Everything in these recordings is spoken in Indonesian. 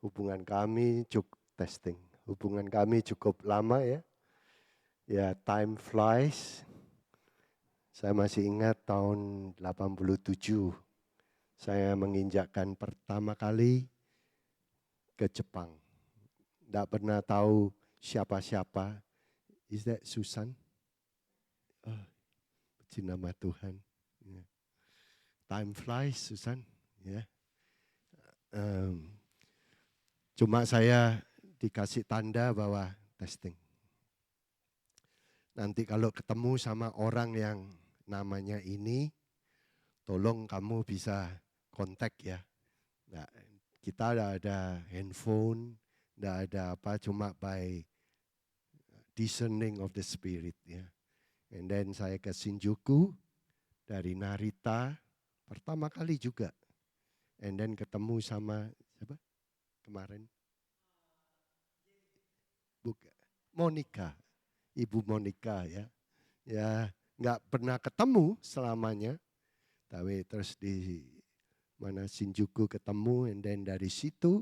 Hubungan kami cukup testing. Hubungan kami cukup lama ya. Ya, time flies. Saya masih ingat tahun 87 saya menginjakkan pertama kali ke Jepang. Tidak pernah tahu siapa-siapa. Is that Susan? Oh, puji nama Tuhan. Yeah. Time flies, Susan. Ya. Cuma saya dikasih tanda bahwa testing. Nanti kalau ketemu sama orang yang namanya ini, tolong kamu bisa kontak ya. Nah, kita ada handphone, tidak ada apa, cuma by discerning of the spirit ya. And then saya ke Shinjuku, dari Narita, pertama kali juga. And then ketemu sama siapa kemarin? Monica, Ibu Monica ya. Ya, nggak pernah ketemu selamanya. Tapi terus di mana Shinjuku ketemu, and then dari situ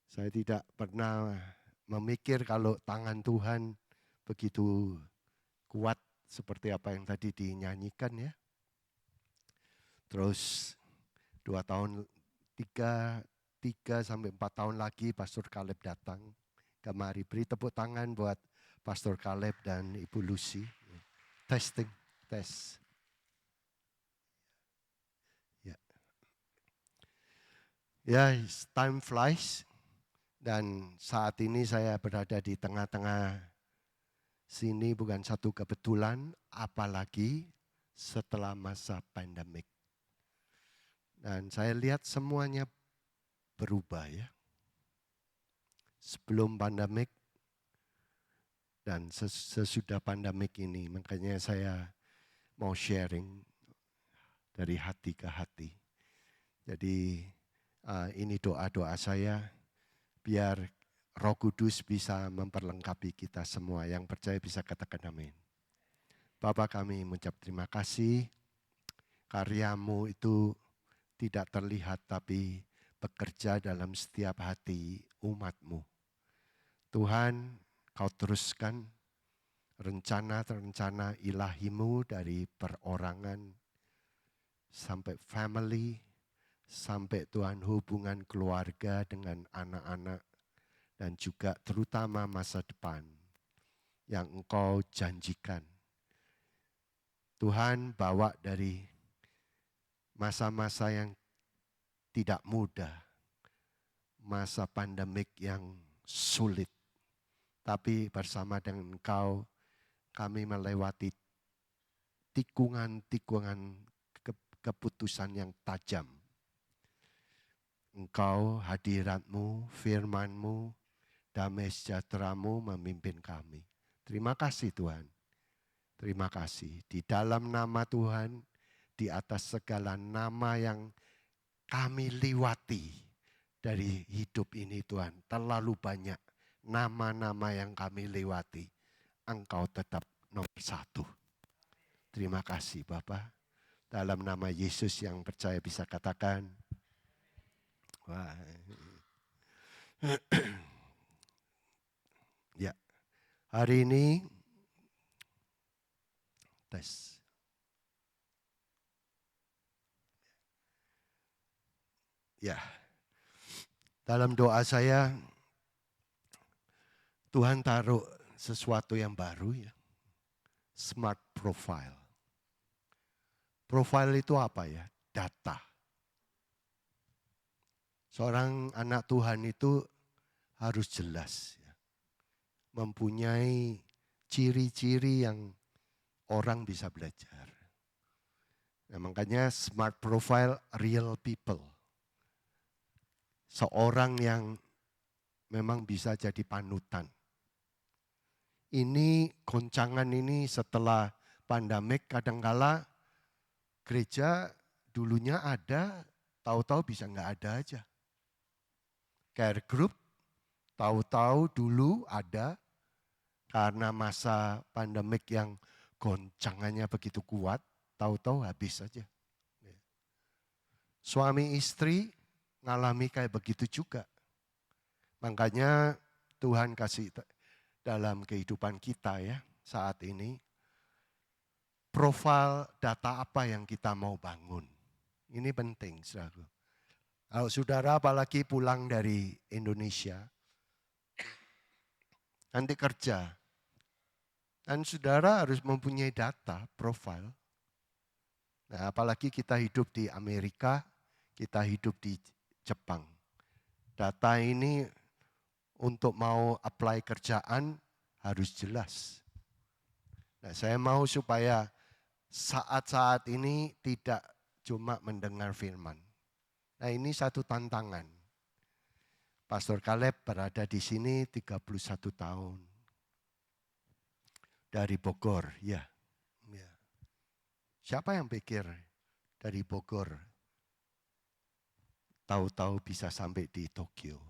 saya tidak pernah memikir kalau tangan Tuhan begitu kuat seperti apa yang tadi dinyanyikan ya. Terus 2 tahun, 3 sampai 4 tahun lagi Pastor Caleb datang kemari. Beri tepuk tangan buat Pastor Caleb dan Ibu Lucy. Testing, tes. Ya, time flies. Dan saat ini saya berada di tengah-tengah sini bukan satu kebetulan, apalagi setelah masa pandemik. Dan saya lihat semuanya berubah ya. Sebelum pandemik dan sesudah pandemik ini. Makanya saya mau sharing dari hati ke hati. Jadi ini doa-doa saya biar Roh Kudus bisa memperlengkapi kita semua. Yang percaya bisa katakan amin. Bapa, kami mengucap terima kasih. Karyamu itu tidak terlihat tapi bekerja dalam setiap hati umat-Mu. Tuhan, Kau teruskan rencana-rencana ilahi-Mu dari perorangan sampai family, sampai Tuhan hubungan keluarga dengan anak-anak, dan juga terutama masa depan yang Engkau janjikan. Tuhan bawa dari masa-masa yang tidak mudah, masa pandemik yang sulit. Tapi bersama dengan Engkau kami melewati tikungan-tikungan keputusan yang tajam. Engkau, hadirat-Mu, firman-Mu, damai sejahtera-Mu memimpin kami. Terima kasih Tuhan. Terima kasih. Di dalam nama Tuhan, di atas segala nama yang kami lewati dari hidup ini Tuhan. Terlalu banyak nama-nama yang kami lewati. Engkau tetap nomor 1. Terima kasih Bapa. Dalam nama Yesus yang percaya bisa katakan. Wah. Ya, hari ini tes. Ya, dalam doa saya Tuhan taruh sesuatu yang baru ya. Smart profile. Profile itu apa ya? Data. Seorang anak Tuhan itu harus jelas ya. Mempunyai ciri-ciri yang orang bisa belajar. Nah, makanya smart profile real people. Seorang yang memang bisa jadi panutan. Ini goncangan ini setelah pandemik kadangkala gereja dulunya ada, tahu-tahu bisa enggak ada aja. Care group tahu-tahu dulu ada karena masa pandemik yang goncangannya begitu kuat, tahu-tahu habis saja. Suami istri ngalami kayak begitu juga. Makanya Tuhan kasih dalam kehidupan kita ya saat ini, profil data apa yang kita mau bangun. Ini penting, saudara. Kalau saudara apalagi pulang dari Indonesia, nanti kerja, dan saudara harus mempunyai data, profil. Nah, apalagi kita hidup di Amerika, kita hidup di Jepang. Data ini untuk mau apply kerjaan harus jelas. Nah, saya mau supaya saat-saat ini tidak cuma mendengar firman. Nah, ini satu tantangan. Pastor Caleb berada di sini 31 tahun. Dari Bogor, ya. Siapa yang pikir dari Bogor tahu-tahu bisa sampai di Tokyo?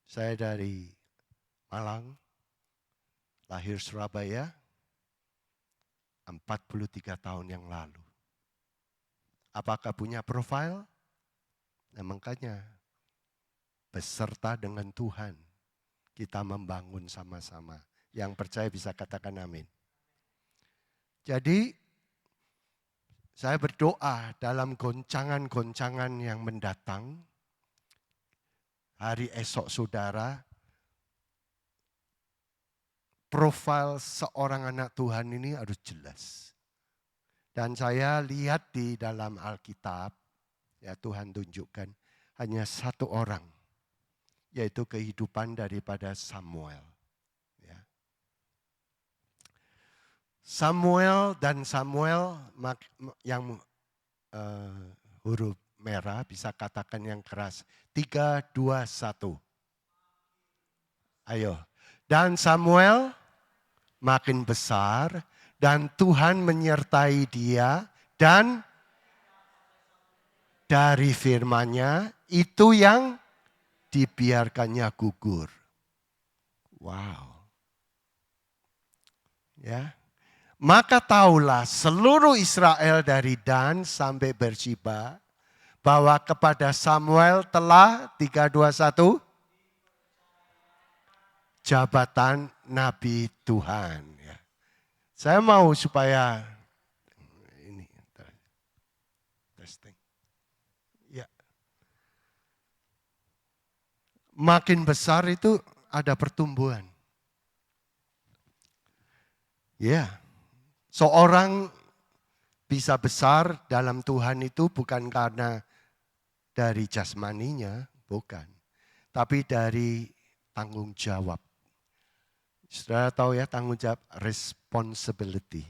Saya dari Malang, lahir Surabaya, 43 tahun yang lalu. Apakah punya profil? Nah, makanya beserta dengan Tuhan kita membangun sama-sama. Yang percaya bisa katakan amin. Jadi saya berdoa dalam goncangan-goncangan yang mendatang, hari esok saudara, profil seorang anak Tuhan ini harus jelas. Dan saya lihat di dalam Alkitab, ya Tuhan tunjukkan, hanya satu orang, yaitu kehidupan daripada Samuel. Ya. Samuel yang huruf merah bisa katakan yang keras. 3, 2, 1. Ayo. Dan Samuel makin besar dan Tuhan menyertai dia dan dari firman-Nya itu yang dibiarkannya gugur. Wow. Ya. Maka tahulah seluruh Israel dari Dan sampai Beersheba bahwa kepada Samuel telah 3, 2, 1 jabatan Nabi Tuhan. Ya. Saya mau supaya ini testing. Ya. Makin besar itu ada pertumbuhan. Ya. Seorang bisa besar dalam Tuhan itu bukan karena dari jasmaninya, bukan. Tapi dari tanggung jawab. Saudara tahu ya tanggung jawab, responsibility.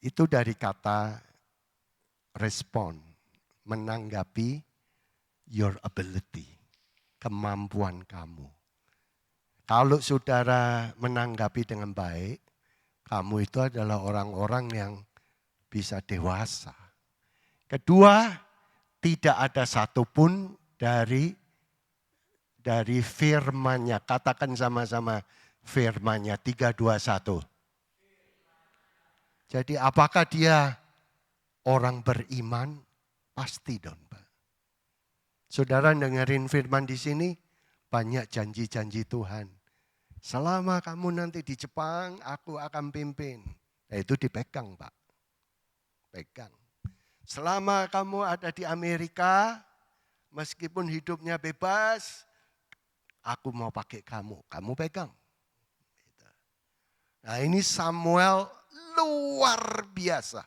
Itu dari kata respon, menanggapi your ability, kemampuan kamu. Kalau saudara menanggapi dengan baik, kamu itu adalah orang-orang yang bisa dewasa. Kedua, tidak ada satupun dari firman-Nya. Katakan sama-sama firman-Nya. 3, 2, 1. Jadi apakah dia orang beriman? Pasti dong, Pak. Saudara dengerin firman di sini, banyak janji-janji Tuhan. Selama kamu nanti di Jepang, aku akan pimpin. Nah, itu dipegang, Pak. Pegang. Selama kamu ada di Amerika, meskipun hidupnya bebas, aku mau pakai kamu. Kamu pegang. Nah, ini Samuel luar biasa.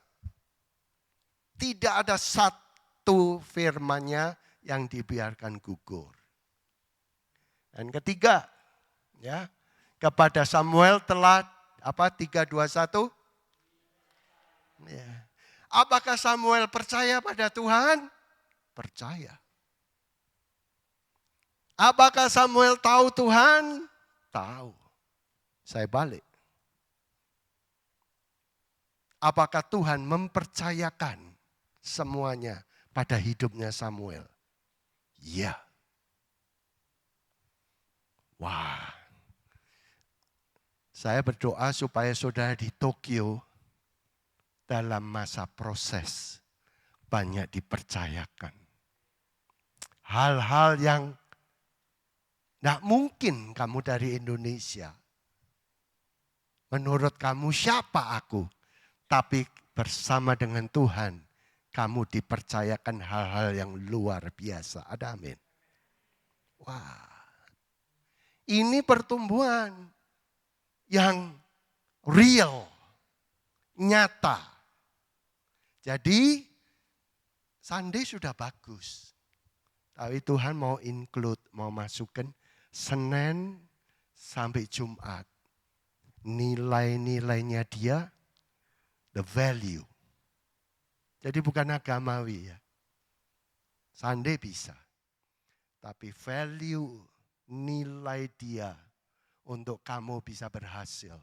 Tidak ada satu firman-Nya yang dibiarkan gugur. Dan ketiga, ya, kepada Samuel telah 3, 2, 1. Ya. Apakah Samuel percaya pada Tuhan? Percaya. Apakah Samuel tahu Tuhan? Tahu. Saya balik. Apakah Tuhan mempercayakan semuanya pada hidupnya Samuel? Iya. Wah. Saya berdoa supaya saudara di Tokyo dalam masa proses banyak dipercayakan. Hal-hal yang Tidak mungkin kamu dari Indonesia. Menurut kamu siapa aku? Tapi bersama dengan Tuhan, kamu dipercayakan hal-hal yang luar biasa. Ada amin. Wah, ini pertumbuhan yang real, nyata. Jadi Sunday sudah bagus. Tapi Tuhan mau include, mau masukkan Senin sampai Jumat. Nilai-nilainya dia, the value. Jadi bukan agamawi ya. Sunday bisa. Tapi value, nilai dia untuk kamu bisa berhasil.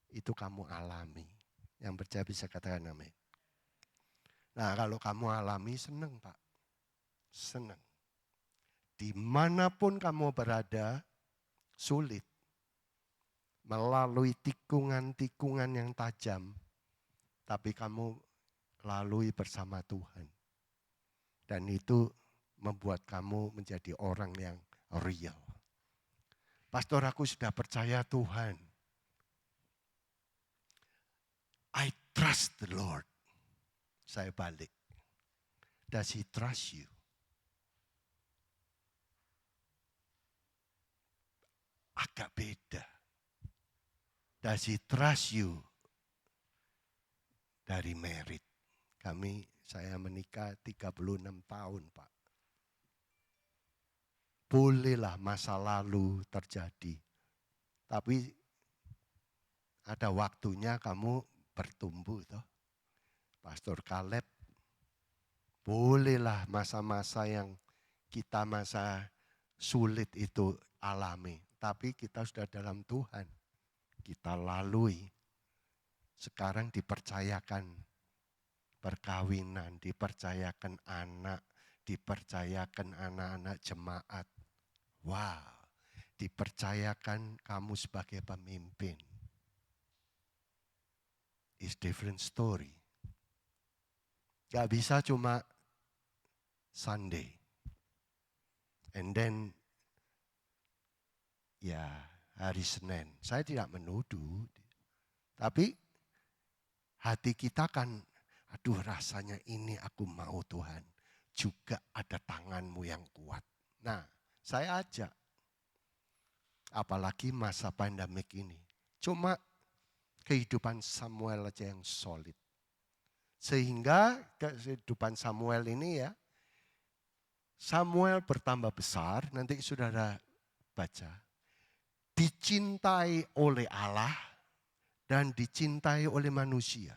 Itu kamu alami. Yang percaya bisa katakan amin. Nah kalau kamu alami senang Pak. Senang. Dimanapun kamu berada sulit. Melalui tikungan-tikungan yang tajam. Tapi kamu lalui bersama Tuhan. Dan itu membuat kamu menjadi orang yang real. Pastor, aku sudah percaya Tuhan. I trust the Lord. Saya balik. Does he trust you? Agak beda. Does he trust you? Dari merit. Saya menikah 36 tahun Pak. Bolehlah masa lalu terjadi. Tapi ada waktunya kamu bertumbuh toh. Pastor Caleb, bolehlah masa-masa yang kita masa sulit itu alami. Tapi kita sudah dalam Tuhan. Kita lalui. Sekarang dipercayakan perkawinan, dipercayakan anak, dipercayakan anak-anak jemaat. Wow, dipercayakan kamu sebagai pemimpin. It's different story. Gak bisa cuma Sunday. And then, ya hari Senin. Saya tidak menuduh. Tapi hati kita kan, aduh rasanya ini aku mau Tuhan. Juga ada tanganmu yang kuat. Nah, saya ajak. Apalagi masa pandemik ini. Cuma kehidupan Samuel aja yang solid. Sehingga kehidupan Samuel ini ya, Samuel bertambah besar, nanti saudara baca. Dicintai oleh Allah dan dicintai oleh manusia.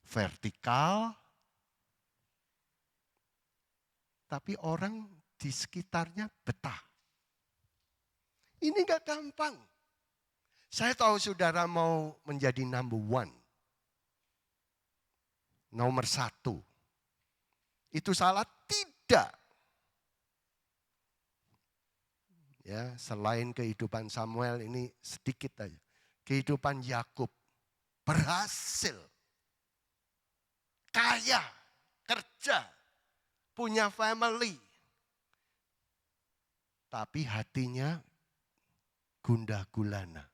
Vertikal, tapi orang di sekitarnya betah. Ini gak gampang. Saya tahu saudara mau menjadi number one. Nomor satu. Itu salah? Tidak. Ya, selain kehidupan Samuel ini sedikit aja. Kehidupan Yakub berhasil. Kaya, kerja, punya family. Tapi hatinya gundah gulana.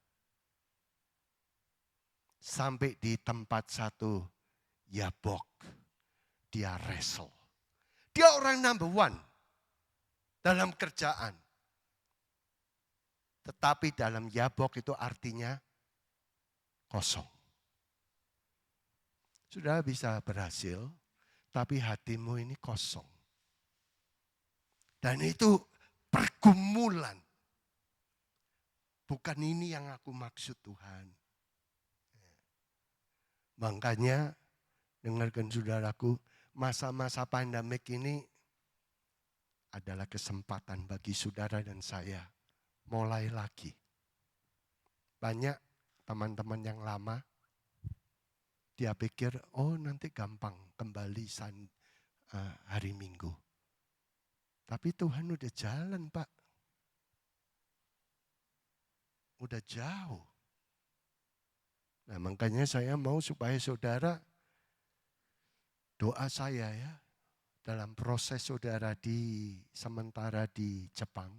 Sampai di tempat satu Yabok, dia wrestle. Dia orang number one dalam kerjaan. Tetapi dalam Yabok itu artinya kosong. Sudah bisa berhasil, tapi hatimu ini kosong. Dan itu pergumulan. Bukan ini yang aku maksud Tuhan. Makanya dengarkan saudaraku, masa-masa pandemik ini adalah kesempatan bagi saudara dan saya mulai lagi. Banyak teman-teman yang lama, dia pikir, oh nanti gampang kembali hari Minggu. Tapi Tuhan udah jalan Pak. Udah jauh. Nah makanya saya mau supaya saudara, doa saya ya, dalam proses saudara sementara di Jepang,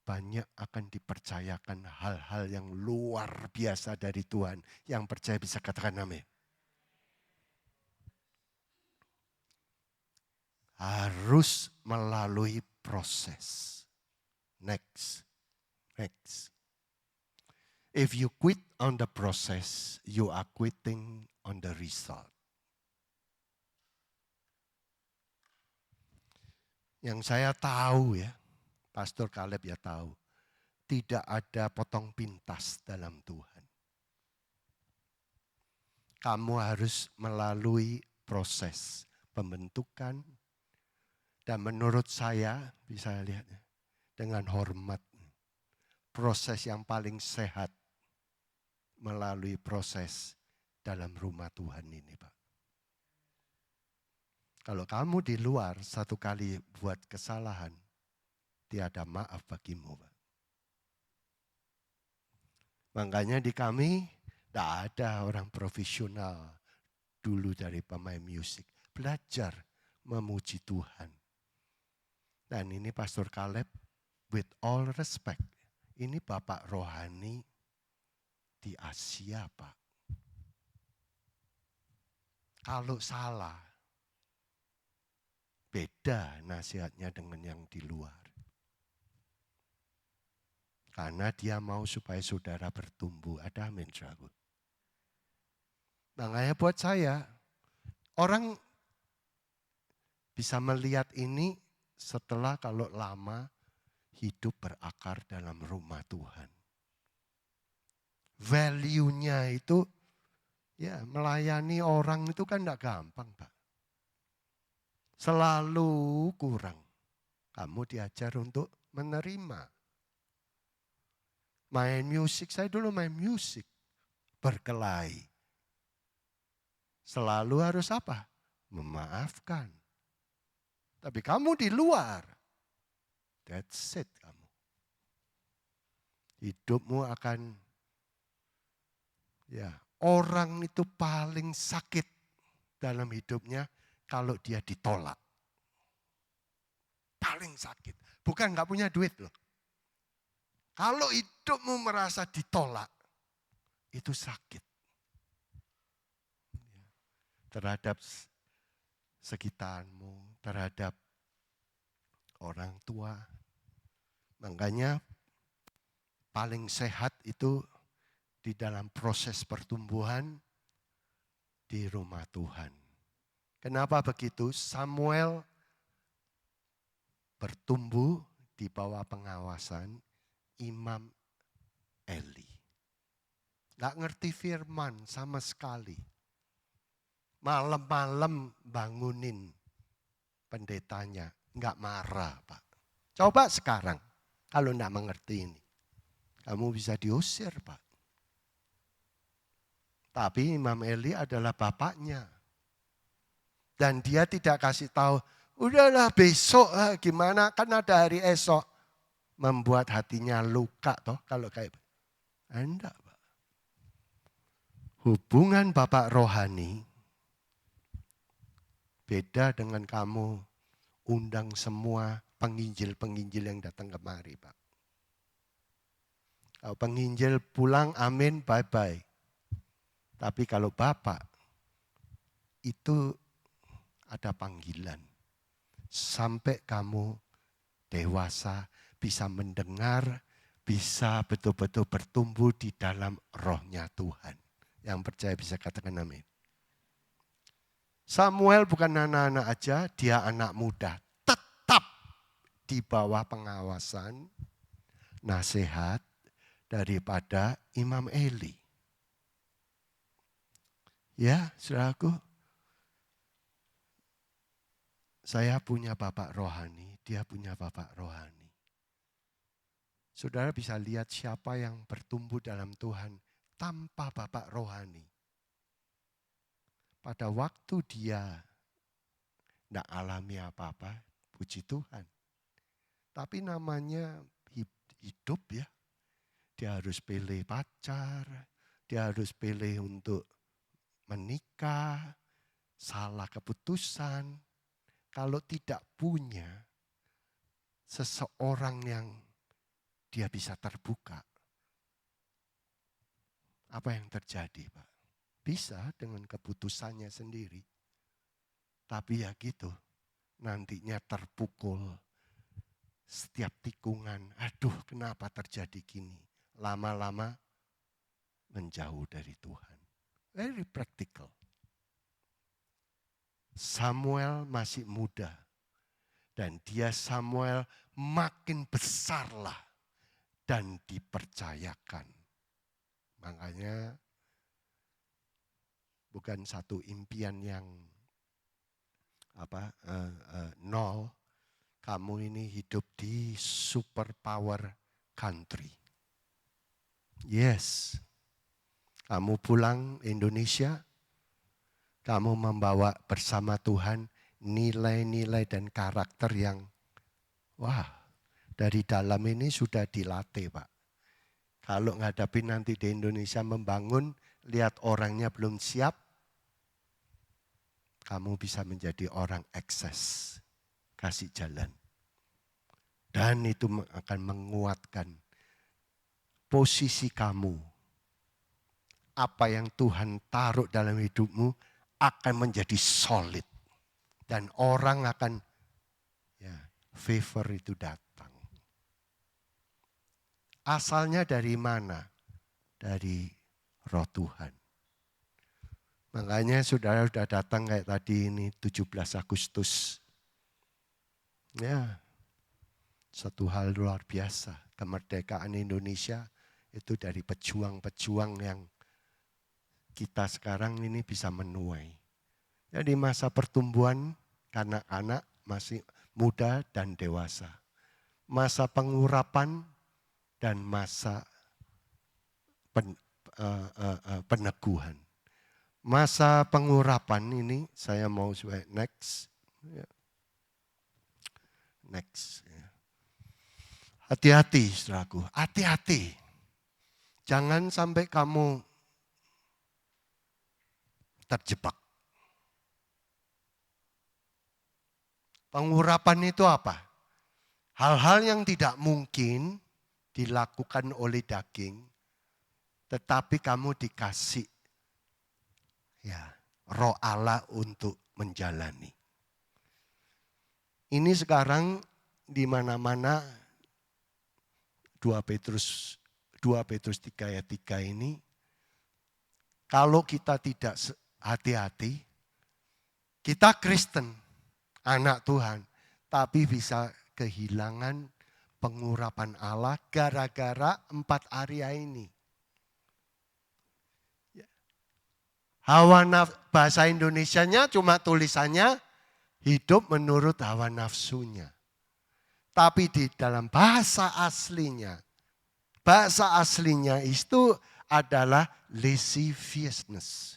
banyak akan dipercayakan hal-hal yang luar biasa dari Tuhan. Yang percaya bisa katakan amin. Harus melalui proses. Next. If you quit on the process, you are quitting on the result. Yang saya tahu ya, Pastor Caleb ya tahu, tidak ada potong pintas dalam Tuhan. Kamu harus melalui proses pembentukan, dan menurut saya, bisa lihat dengan hormat, proses yang paling sehat melalui proses dalam rumah Tuhan ini, Pak. Kalau kamu di luar satu kali buat kesalahan, tiada maaf bagimu, Pak. Makanya di kami tidak ada orang profesional dulu dari pemain musik. Belajar memuji Tuhan. Dan ini Pastor Caleb, with all respect, ini Bapak rohani di Asia, Pak. Kalau salah, beda nasihatnya dengan yang di luar. Karena dia mau supaya saudara bertumbuh. Ada amin, saudara. Makanya buat saya, orang bisa melihat ini setelah kalau lama hidup berakar dalam rumah Tuhan. Value-nya itu, ya melayani orang itu kan tidak gampang, Pak. Selalu kurang. Kamu diajar untuk menerima. Main musik, saya dulu main musik. Berkelahi. Selalu harus apa? Memaafkan. Tapi kamu di luar. That's it kamu. Hidupmu akan, ya orang itu paling sakit dalam hidupnya kalau dia ditolak. Paling sakit. Bukan nggak punya duit loh. Kalau hidupmu merasa ditolak, itu sakit. Terhadap sekitarmu, terhadap orang tua. Makanya paling sehat itu di dalam proses pertumbuhan di rumah Tuhan. Kenapa begitu? Samuel bertumbuh di bawah pengawasan Imam Eli. Gak ngerti firman sama sekali. Malam-malam bangunin pendetanya. Gak marah, Pak. Coba sekarang, kalau gak mengerti ini. Kamu bisa diusir, Pak. Tapi Imam Eli adalah bapaknya. Dan dia tidak kasih tahu, udahlah besok gimana, kan ada hari esok. Membuat hatinya luka toh kalau kayak enggak, Pak. Hubungan bapak rohani beda dengan kamu undang semua penginjil-penginjil yang datang kemari, Pak. Kalau penginjil pulang, amin, bye-bye. Tapi kalau bapak, itu ada panggilan. Sampai kamu dewasa, bisa mendengar, bisa betul-betul bertumbuh di dalam rohnya Tuhan. Yang percaya bisa katakan amin. Samuel bukan anak-anak aja, dia anak muda. Tetap di bawah pengawasan, nasihat daripada Imam Eli. Ya, saudaraku, saya punya bapak rohani, dia punya bapak rohani. Saudara bisa lihat siapa yang bertumbuh dalam Tuhan tanpa bapak rohani. Pada waktu dia tidak alami apa-apa, puji Tuhan. Tapi namanya hidup ya. Dia harus pilih pacar, dia harus pilih untuk menikah. salah keputusan, kalau tidak punya seseorang yang dia bisa terbuka, apa yang terjadi, Pak? Bisa dengan keputusannya sendiri. Tapi ya gitu, nantinya terpukul. Setiap tikungan, aduh kenapa terjadi gini. Lama-lama menjauh dari Tuhan. Very practical. Samuel masih muda. Dan dia Samuel makin besarlah dan dipercayakan. Makanya bukan satu impian yang nol. Kamu ini hidup di superpower country. Yes. Kamu pulang Indonesia, kamu membawa bersama Tuhan nilai-nilai dan karakter yang dari dalam ini sudah dilatih, Pak. Kalau ngadapin nanti di Indonesia membangun, lihat orangnya belum siap, kamu bisa menjadi orang ekses. Kasih jalan. Dan itu akan menguatkan posisi kamu. Apa yang Tuhan taruh dalam hidupmu akan menjadi solid. Dan orang akan, favor itu datang. Asalnya dari mana? Dari Roh Tuhan. Makanya saudara sudah datang kayak tadi ini 17 Agustus. Ya, satu hal luar biasa. Kemerdekaan Indonesia itu dari pejuang-pejuang yang kita sekarang ini bisa menuai. Jadi masa pertumbuhan anak-anak masih muda dan dewasa. Masa pengurapan dan masa peneguhan. Masa pengurapan ini saya mau next. Next. Hati-hati saudaraku, hati-hati. Jangan sampai kamu terjebak. Pengurapan itu apa? Hal-hal yang tidak mungkin dilakukan oleh daging, tetapi kamu dikasih Roh Allah untuk menjalani. Ini sekarang di mana-mana 2 Petrus 3 ayat 3 ini, kalau kita tidak hati-hati, kita Kristen, anak Tuhan, tapi bisa kehilangan pengurapan Allah gara-gara 4 area ini. Bahasa Indonesianya cuma tulisannya hidup menurut hawa nafsunya. Tapi di dalam bahasa aslinya itu adalah lasciviousness.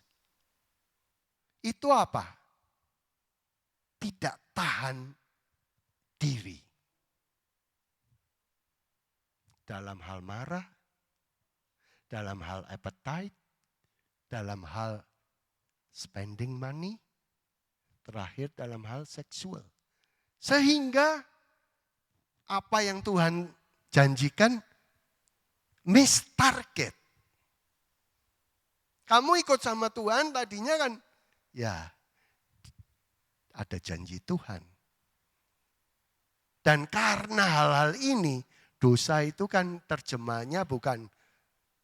Itu apa? Tidak tahan diri. Dalam hal marah, dalam hal appetite, dalam hal spending money, terakhir dalam hal seksual. Sehingga apa yang Tuhan janjikan miss target. Kamu ikut sama Tuhan tadinya kan ada janji Tuhan. Dan karena hal-hal ini, dosa itu kan terjemahnya bukan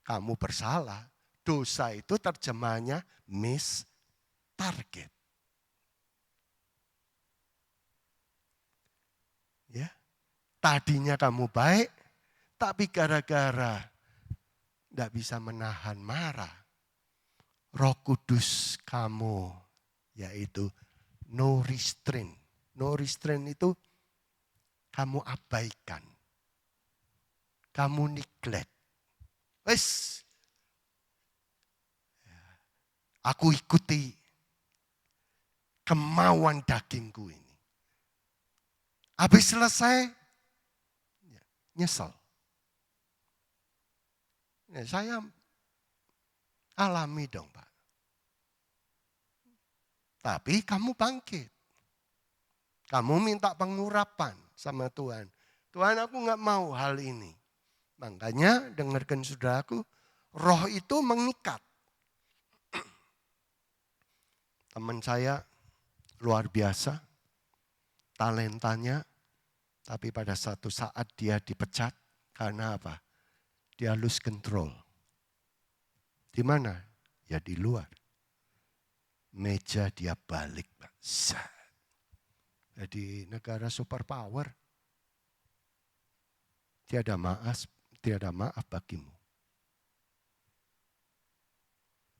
kamu bersalah. Dosa itu terjemahnya miss target. Tadinya kamu baik, tapi gara-gara tidak bisa menahan marah, Roh Kudus kamu, yaitu no restraint. No restraint itu kamu abaikan. Kamu neglect. Aku ikuti kemauan dagingku ini. Habis selesai, nyesel. Saya alami dong, Pak. Tapi kamu bangkit. Kamu minta pengurapan sama Tuhan. Tuhan, aku nggak mau hal ini. Makanya dengarkan saudaraku, roh itu mengikat. Teman saya luar biasa, talentanya, tapi pada satu saat dia dipecat. Karena apa? Dia lose control. Di mana? Ya di luar. Meja dia balik. Jadi negara superpower. Tiada maaf bagimu.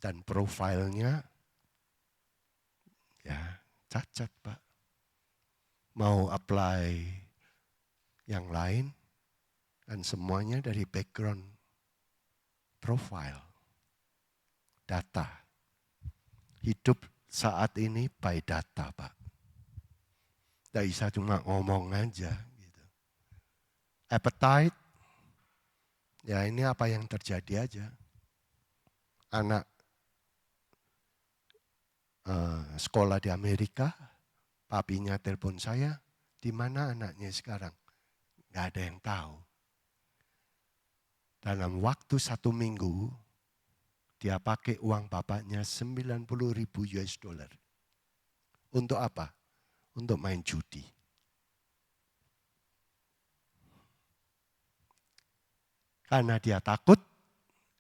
Dan profilnya ya cacat Pak. Mau apply yang lain dan semuanya dari background profile. Data. Hidup saat ini by data Pak. Tidak bisa cuma ngomong aja. Gitu. Appetite, ya ini apa yang terjadi aja. Anak sekolah di Amerika, papinya telepon saya, di mana anaknya sekarang? Nggak ada yang tahu. Dalam waktu 1 minggu, dia pakai uang bapaknya 90.000 US dollar. Untuk apa? Untuk main judi. Karena dia takut,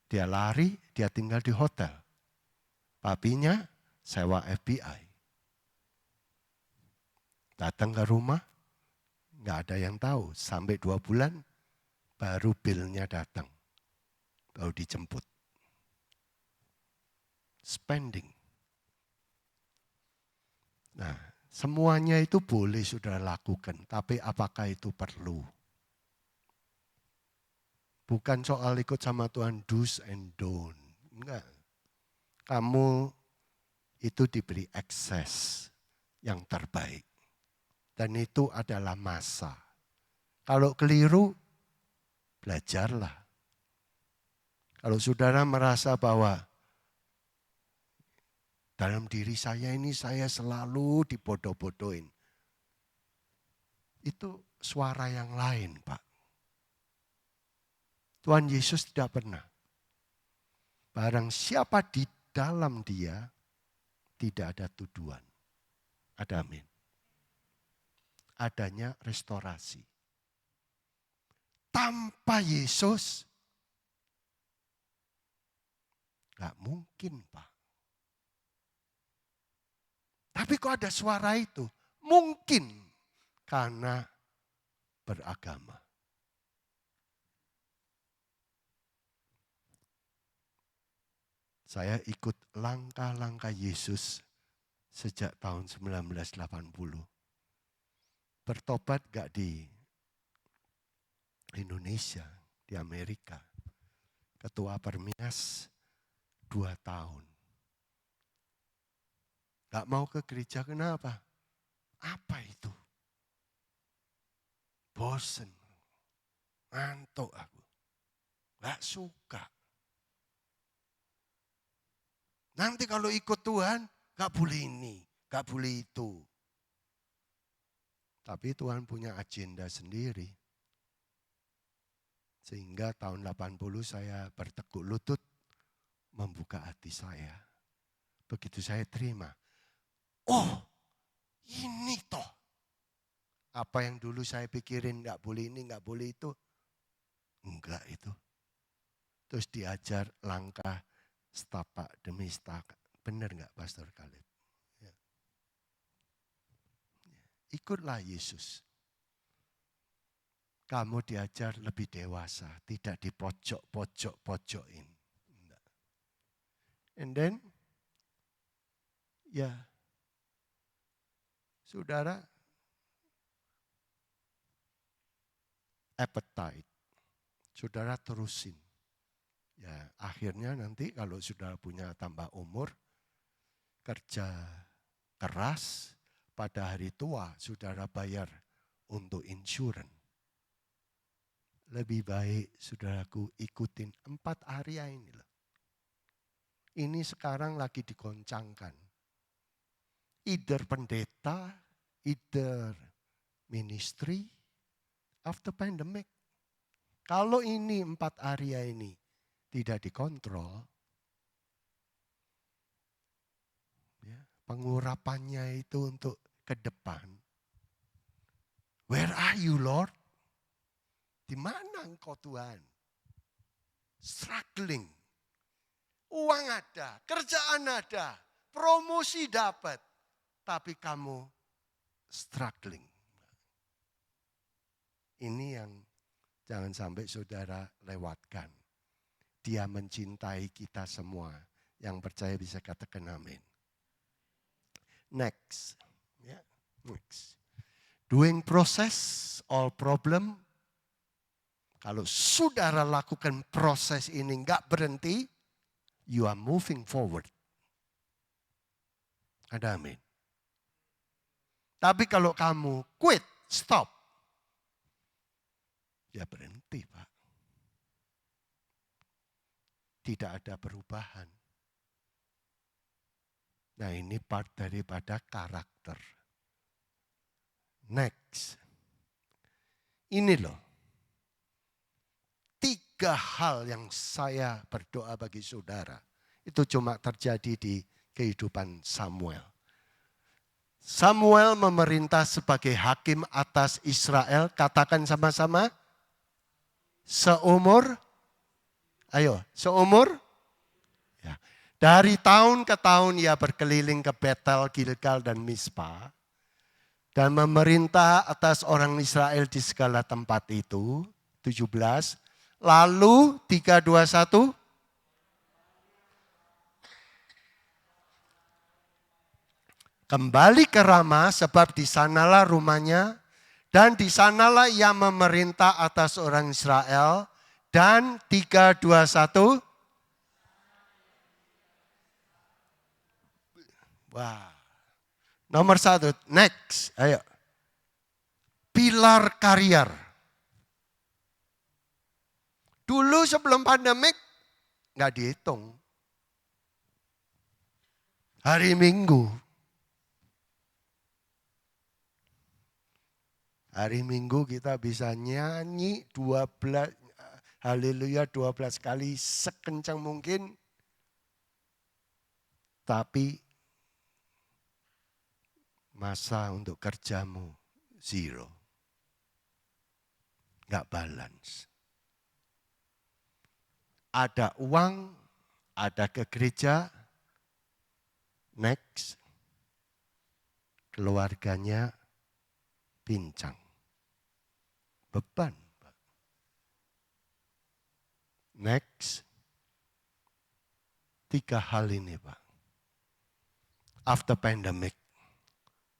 dia lari, dia tinggal di hotel. Papinya sewa FBI. Datang ke rumah, nggak ada yang tahu. Sampai 2 bulan, baru bilnya datang. Baru dijemput. Spending. Nah, semuanya itu boleh sudah lakukan. Tapi apakah itu perlu? Bukan soal ikut sama Tuhan do's and don't. Enggak. Kamu itu diberi akses yang terbaik. Dan itu adalah masa. Kalau keliru, belajarlah. Kalau saudara merasa bahwa dalam diri saya ini saya selalu dibodoh-bodohin. Itu suara yang lain, Pak. Tuhan Yesus tidak pernah. Barang siapa di dalam dia, tidak ada tuduhan. Ada amin. Adanya restorasi. Tanpa Yesus, gak mungkin Pak. Tapi kok ada suara itu? Mungkin karena beragama. Saya ikut langkah-langkah Yesus sejak tahun 1980. Bertobat gak di Indonesia, di Amerika. Ketua Permias 2 tahun. Gak mau ke gereja, kenapa? Apa itu? Bosen. Ngantuk aku. Gak suka. Nanti kalau ikut Tuhan, gak boleh ini, gak boleh itu. Tapi Tuhan punya agenda sendiri. Sehingga tahun 80 saya bertekuk lutut membuka hati saya. Begitu saya terima. Oh, ini toh. Apa yang dulu saya pikirin gak boleh ini, gak boleh itu. Enggak itu. Terus diajar langkah setapak demi setapak. Benar gak Pastor Khalid? Ya. Ikutlah Yesus. Kamu diajar lebih dewasa. Tidak dipojok-pojok-pojokin. And then, ya, saudara, appetite. Saudara terusin. Ya, akhirnya nanti kalau saudara punya tambah umur, kerja keras, pada hari tua saudara bayar untuk insurans. Lebih baik saudaraku ikutin 4 area ini loh. Ini sekarang lagi digoncangkan. either pendeta, either ministry after pandemic. Kalau ini 4 area ini tidak dikontrol, ya, pengurapannya itu untuk ke depan. Where are you, Lord? Di mana engkau, Tuhan? Struggling. Uang ada, kerjaan ada, promosi dapat. Tapi kamu struggling. Ini yang jangan sampai saudara lewatkan. Dia mencintai kita semua. Yang percaya bisa katakan amin. Next. Ya, next. Doing process, all problem. Kalau saudara lakukan proses ini enggak berhenti, you are moving forward. Ada amin. Tapi kalau kamu quit, stop, ya berhenti, Pak. Tidak ada perubahan. Nah, ini part daripada karakter. Next. Ini loh. 3 hal yang saya berdoa bagi saudara. Itu cuma terjadi di kehidupan Samuel. Samuel memerintah sebagai hakim atas Israel. Katakan sama-sama. Seumur. Ayo, seumur. Ya. Dari tahun ke tahun ia berkeliling ke Betel, Gilgal, dan Mispa. Dan memerintah atas orang Israel di segala tempat itu. 17. Lalu 3, 2, 1. Kembali ke Rama sebab di sanalah rumahnya. Dan di sanalah ia memerintah atas orang Israel. Dan 3, 2, 1. Wah. Nomor 1, next. Ayo. Pilar karier. Dulu sebelum pandemik, nggak dihitung. Hari Minggu. Hari Minggu kita bisa nyanyi 12, haleluya 12 kali sekencang mungkin. Tapi masa untuk kerjamu zero. Nggak balance. Ada uang, ada ke gereja, next, keluarganya pincang. Beban. Next, 3 hal ini Pak. After pandemic,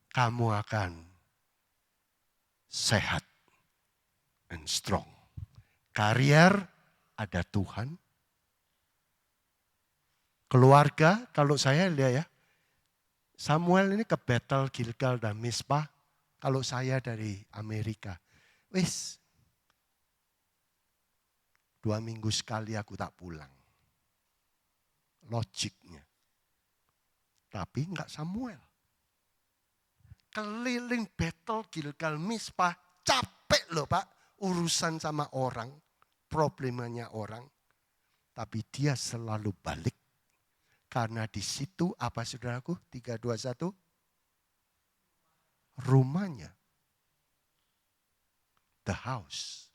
kamu akan sehat and strong. Karier, ada Tuhan. Keluarga, kalau saya lihat ya, Samuel ini ke Betel, Gilgal, dan Mispa. Kalau saya dari Amerika, wis 2 minggu sekali aku tak pulang. Logiknya. Tapi enggak Samuel. Keliling Betel, Gilgal, Mispa, capek loh Pak. Urusan sama orang, problemanya orang. Tapi dia selalu balik. Karena di situ apa saudaraku? 3, 2, 1. Rumahnya. The house.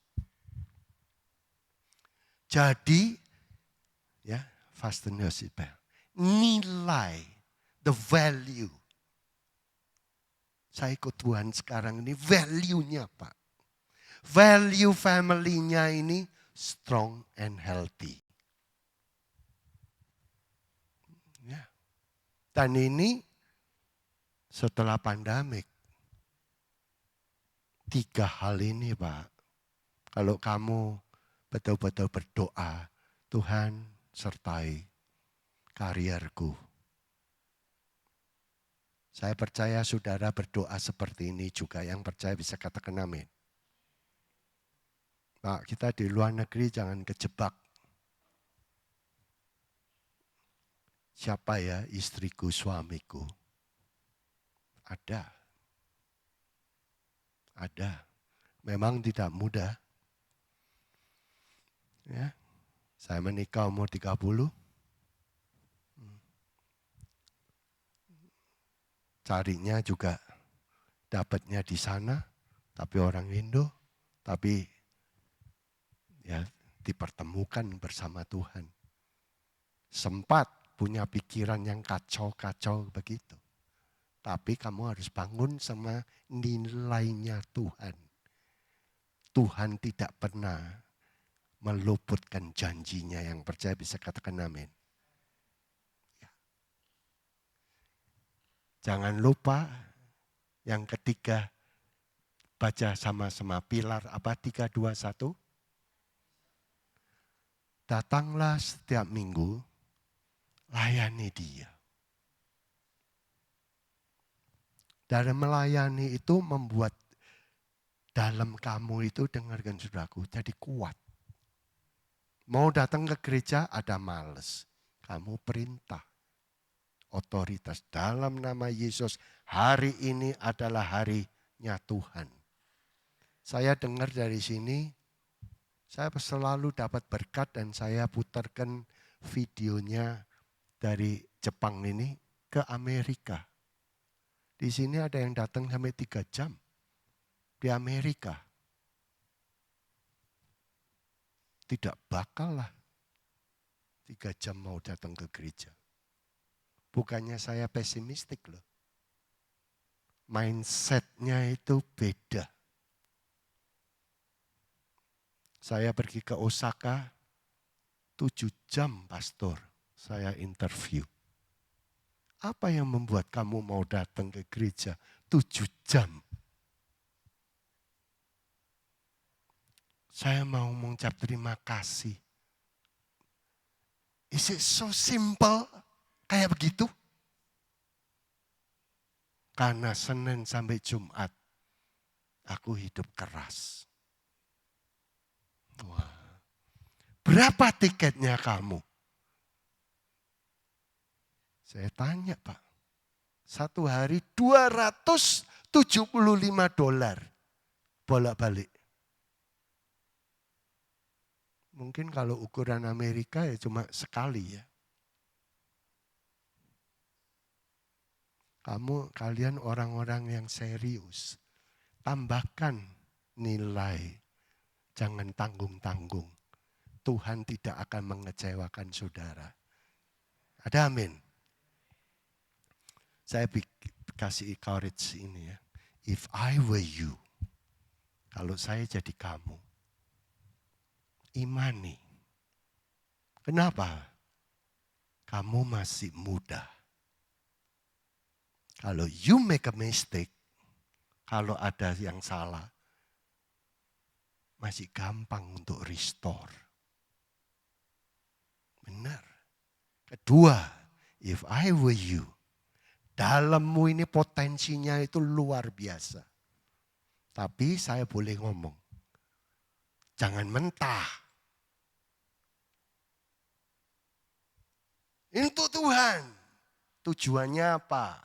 Jadi, ya, fasten your seatbelt. Nilai, the value. Saya ikut Tuhan sekarang ini, value-nya Pak. Value family-nya ini strong and healthy. Ya. Dan ini setelah pandemik. 3 hal ini Pak. Kalau kamu betul-betul berdoa, Tuhan sertai karierku. Saya percaya saudara berdoa seperti ini juga. Yang percaya bisa katakan amin. Pak, kita di luar negeri jangan kejebak. Siapa ya istriku, suamiku? Ada. Ada. Memang tidak mudah. Ya. Saya menikah umur 30. Carinya juga dapatnya di sana, tapi orang Indo, tapi ya dipertemukan bersama Tuhan. Sempat punya pikiran yang kacau-kacau begitu. Tapi kamu harus bangun sama nilainya Tuhan. Tuhan tidak pernah meluputkan janjinya, yang percaya bisa katakan amin. Ya. Jangan lupa yang ketiga, baca sama-sama pilar apa 3, 2, 1. Datanglah setiap minggu, layani dia. Dan melayani itu membuat dalam kamu itu, dengarkan saudaraku, jadi kuat. Mau datang ke gereja ada males. Kamu perintah. Otoritas dalam nama Yesus. Hari ini adalah harinya Tuhan. Saya dengar dari sini, saya selalu dapat berkat dan saya putarkan videonya dari Jepang ini ke Amerika. Di sini ada yang datang sampai 3 jam di Amerika. Tidak bakal lah 3 jam mau datang ke gereja. Bukannya saya pesimistik loh. Mindsetnya itu beda. Saya pergi ke Osaka, 7 jam pastor saya interview. Apa yang membuat kamu mau datang ke gereja 7 jam? Saya mau mengucap terima kasih. Is it so simple? Kayak begitu? Karena Senin sampai Jumat, aku hidup keras. Wah. Berapa tiketnya kamu? Saya tanya Pak. 1 hari $275 bolak-balik. Mungkin kalau ukuran Amerika ya cuma sekali ya. Kalian orang-orang yang serius. Tambahkan nilai. Jangan tanggung-tanggung. Tuhan tidak akan mengecewakan saudara. Ada amin. Saya kasih courage ini ya. If I were you. Kalau saya jadi kamu. Imani. Kenapa? Kamu masih muda. Kalau you make a mistake, kalau ada yang salah, masih gampang untuk restore. Benar. Kedua, if I were you, dalammu ini potensinya itu luar biasa. Tapi saya boleh ngomong, jangan mentah. Untuk Tuhan, tujuannya apa?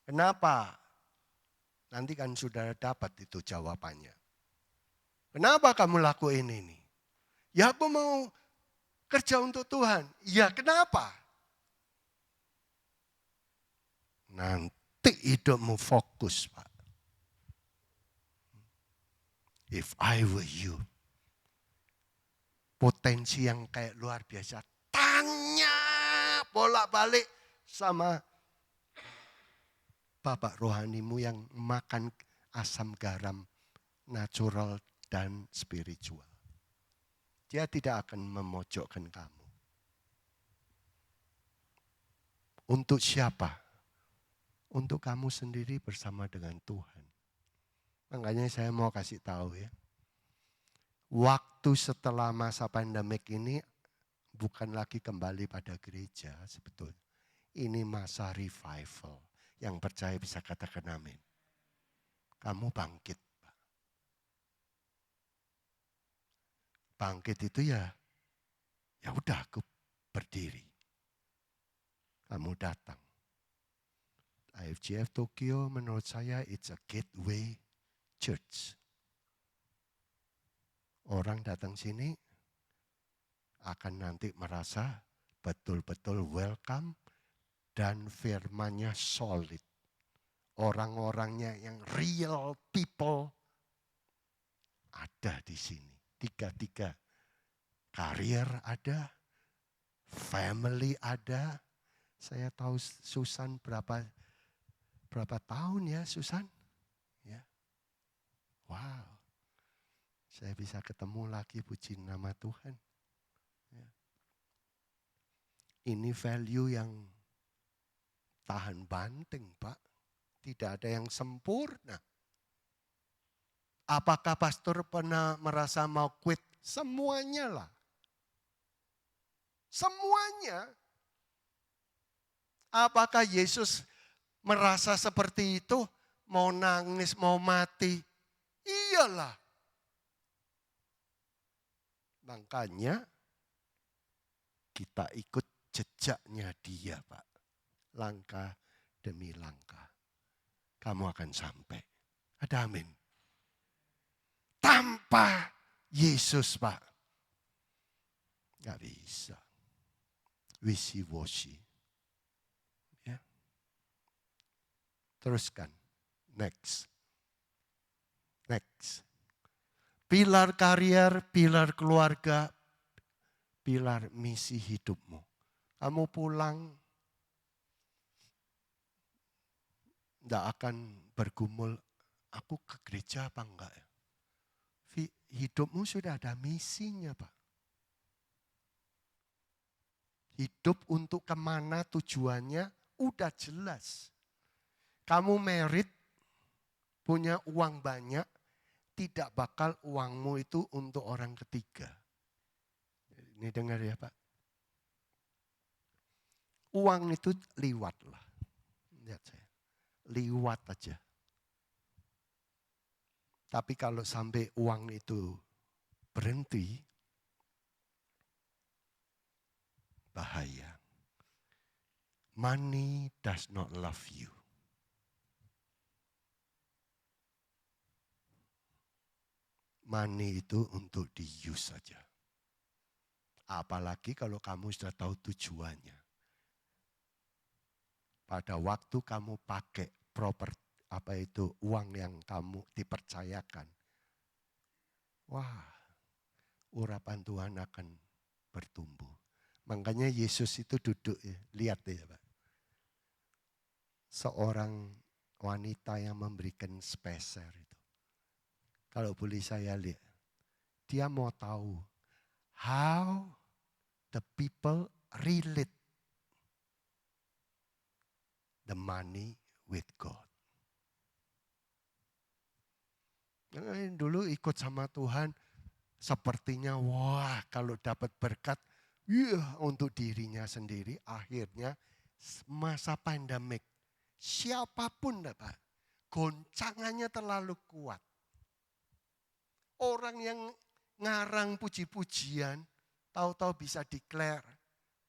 Kenapa? Nanti kan saudara dapat itu jawabannya. Kenapa kamu lakuin ini? Ya aku mau kerja untuk Tuhan. Ya kenapa? Nanti hidupmu fokus Pak. If I were you. Potensi yang kayak luar biasa. Tanya bolak-balik sama Bapak rohanimu yang makan asam garam natural dan spiritual. Dia tidak akan memojokkan kamu. Untuk siapa? Untuk kamu sendiri bersama dengan Tuhan. Makanya saya mau kasih tahu ya. Waktu setelah masa pandemik ini bukan lagi kembali pada gereja sebetulnya. Ini masa revival. Yang percaya bisa katakan amin. Kamu bangkit. Bangkit itu ya udah aku berdiri. Kamu datang. IFGF Tokyo menurut saya it's a gateway church. Orang datang sini akan nanti merasa betul-betul welcome dan firman-Nya solid. Orang-orangnya yang real people ada di sini. Tiga-tiga. Karir ada, family ada. Saya tahu Susan berapa tahun ya Susan? Ya. Wow. Saya bisa ketemu lagi, puji nama Tuhan. Ya. Ini value yang tahan banting, Pak. Tidak ada yang sempurna. Apakah pastor pernah merasa mau quit? Semuanya lah. Semuanya. Apakah Yesus merasa seperti itu? Mau nangis, mau mati? Iyalah. Makanya kita ikut jejaknya dia, Pak. Langkah demi langkah. Kamu akan sampai. Ada amin. Tanpa Yesus, Pak. Gak bisa. Wishy-washy. Ya. Teruskan. Next. Pilar karier, pilar keluarga, pilar misi hidupmu. Kamu pulang, tidak akan bergumul, aku ke gereja apa enggak ya? Hidupmu sudah ada misinya, Pak. Hidup untuk kemana tujuannya udah jelas. Kamu merit, punya uang banyak, tidak bakal uangmu itu untuk orang ketiga. Ini dengar ya Pak. Uang itu liwat lah. Lihat saya. Liwat aja. Tapi kalau sampai uang itu berhenti, bahaya. Money does not love you. Money itu untuk di-use saja. Apalagi kalau kamu sudah tahu tujuannya. Pada waktu kamu pakai uang yang kamu dipercayakan. Wah, urapan Tuhan akan bertumbuh. Makanya Yesus itu duduk ya, lihat ya Pak. Seorang wanita yang memberikan speser itu. Kalau boleh saya lihat, dia mau tahu how the people relate the money with God. Yang dulu ikut sama Tuhan, sepertinya wah kalau dapat berkat, untuk dirinya sendiri. Akhirnya masa pandemik, siapapun Pak, goncangannya terlalu kuat. Orang yang ngarang puji-pujian, tahu-tahu bisa declare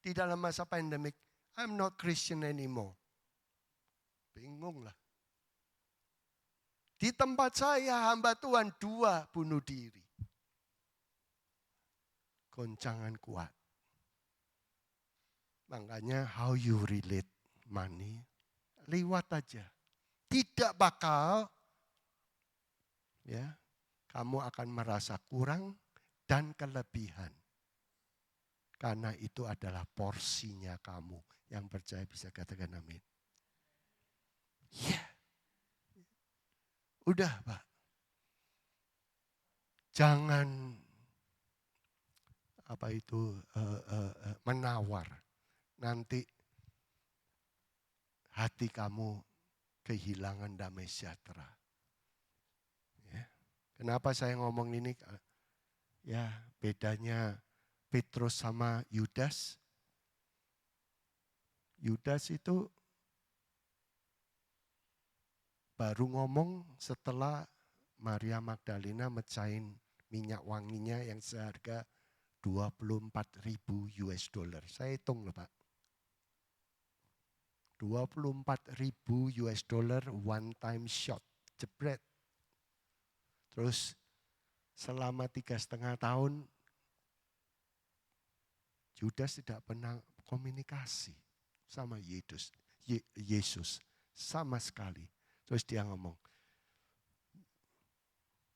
di dalam masa pandemik, I'm not Christian anymore. Bingung lah. Di tempat saya hamba Tuhan 2 bunuh diri. Goncangan kuat. Makanya how you relate money, liwat aja. Tidak bakal ya kamu akan merasa kurang dan kelebihan. Karena itu adalah porsinya kamu. Yang percaya bisa katakan amin. Ya. Udah Pak. Jangan menawar. Nanti hati kamu kehilangan damai sejahtera. Ya. Kenapa saya ngomong ini? Ya bedanya Petrus sama Yudas. Yudas itu baru ngomong setelah Maria Magdalena mecahin minyak wanginya yang seharga 24.000 US dollar. Saya hitung loh Pak. 24.000 US dollar one time shot. Jebret. Terus selama 3,5 tahun Yudas tidak pernah komunikasi sama Yesus sama sekali. Terus dia ngomong,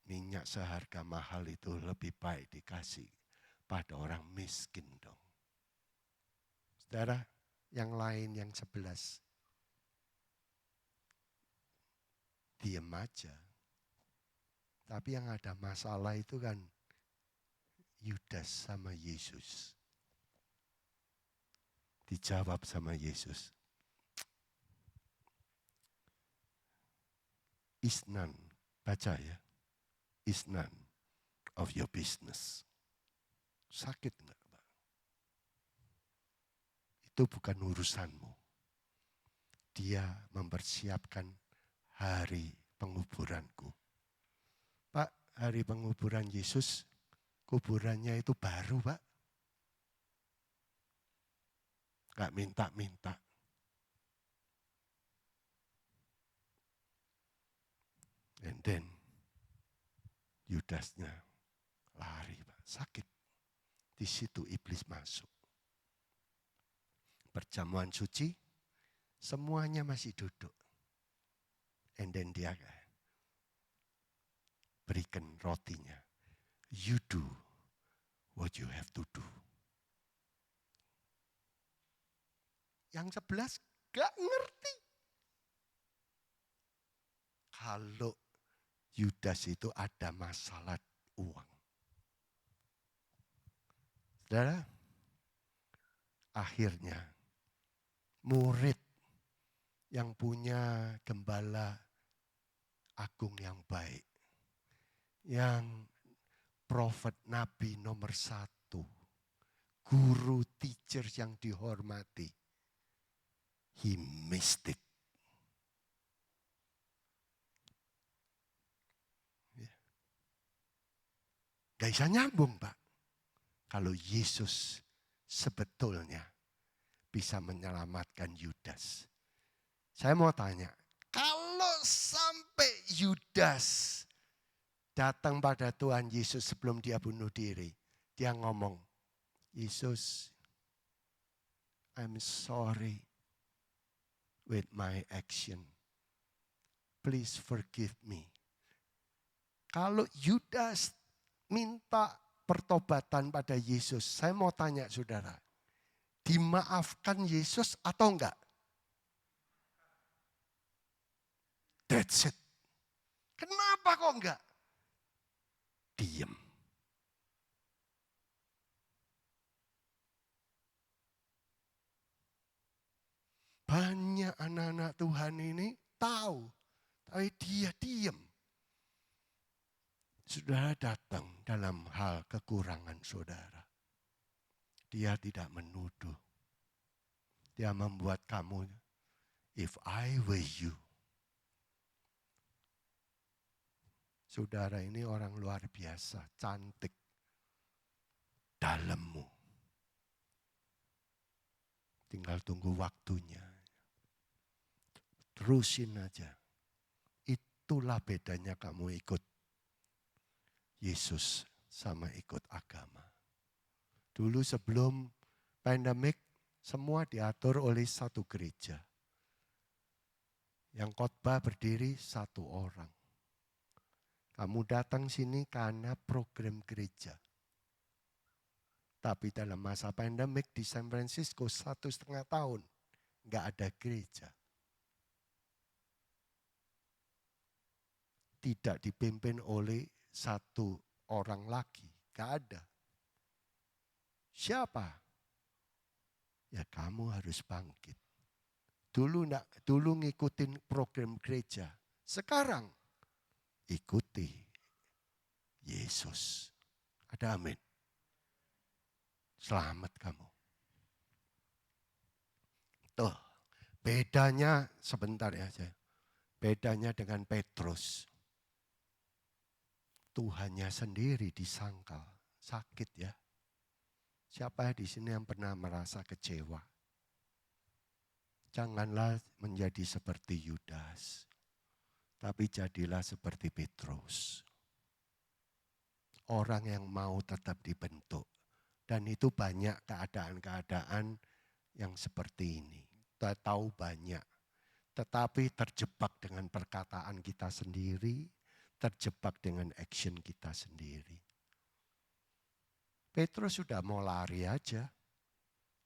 minyak seharga mahal itu lebih baik dikasih pada orang miskin dong. Saudara, yang lain yang 11, diem aja. Tapi yang ada masalah itu kan Yudas sama Yesus. Dijawab sama Yesus. Is none, baca ya. Is none of your business. Sakit enggak, Pak? Itu bukan urusanmu. Dia mempersiapkan hari penguburanku. Pak, hari penguburan Yesus, kuburannya itu baru, Pak. Gak minta-minta. And then, Yudasnya lari, Pak. Sakit. Di situ iblis masuk. Perjamuan suci, semuanya masih duduk. And then dia berikan rotinya. You do what you have to do. Yang 11 gak ngerti. Kalau Yudas itu ada masalah uang. Saudara, akhirnya murid yang punya gembala agung yang baik, yang prophet nabi nomor 1, guru teacher yang dihormati, he missed it. Gak bisa nyambung, Pak. Kalau Yesus sebetulnya bisa menyelamatkan Yudas. Saya mau tanya, kalau sampai Yudas datang pada Tuhan Yesus sebelum dia bunuh diri, dia ngomong, Yesus, I'm sorry with my action. Please forgive me. Kalau Yudas minta pertobatan pada Yesus, saya mau tanya saudara, dimaafkan Yesus atau enggak? That's it. Kenapa kok enggak? Diam. Banyak anak-anak Tuhan ini tahu, tapi dia diam. Saudara datang dalam hal kekurangan saudara. Dia tidak menuduh. Dia membuat kamu, if I were you. Saudara ini orang luar biasa, cantik. Dalammu. Tinggal tunggu waktunya. Terusin aja. Itulah bedanya kamu ikut Yesus sama ikut agama. Dulu sebelum pandemik, semua diatur oleh satu gereja. Yang khotbah berdiri satu orang. Kamu datang sini karena program gereja. Tapi dalam masa pandemik di San Francisco 1,5 tahun, nggak ada gereja. Tidak dipimpin oleh satu orang lagi, nggak ada. Siapa? Ya kamu harus bangkit. Dulu ngikutin program gereja. Sekarang ikuti Yesus. Ada amin. Selamat kamu. Tuh, bedanya sebentar ya saya. Bedanya dengan Petrus. Tuhannya sendiri disangkal. Sakit ya. Siapa di sini yang pernah merasa kecewa? Janganlah menjadi seperti Yudas, tapi jadilah seperti Petrus. Orang yang mau tetap dibentuk. Dan itu banyak keadaan-keadaan yang seperti ini. Kita tahu banyak. Tetapi terjebak dengan perkataan kita sendiri, terjebak dengan action kita sendiri. Petrus sudah mau lari aja.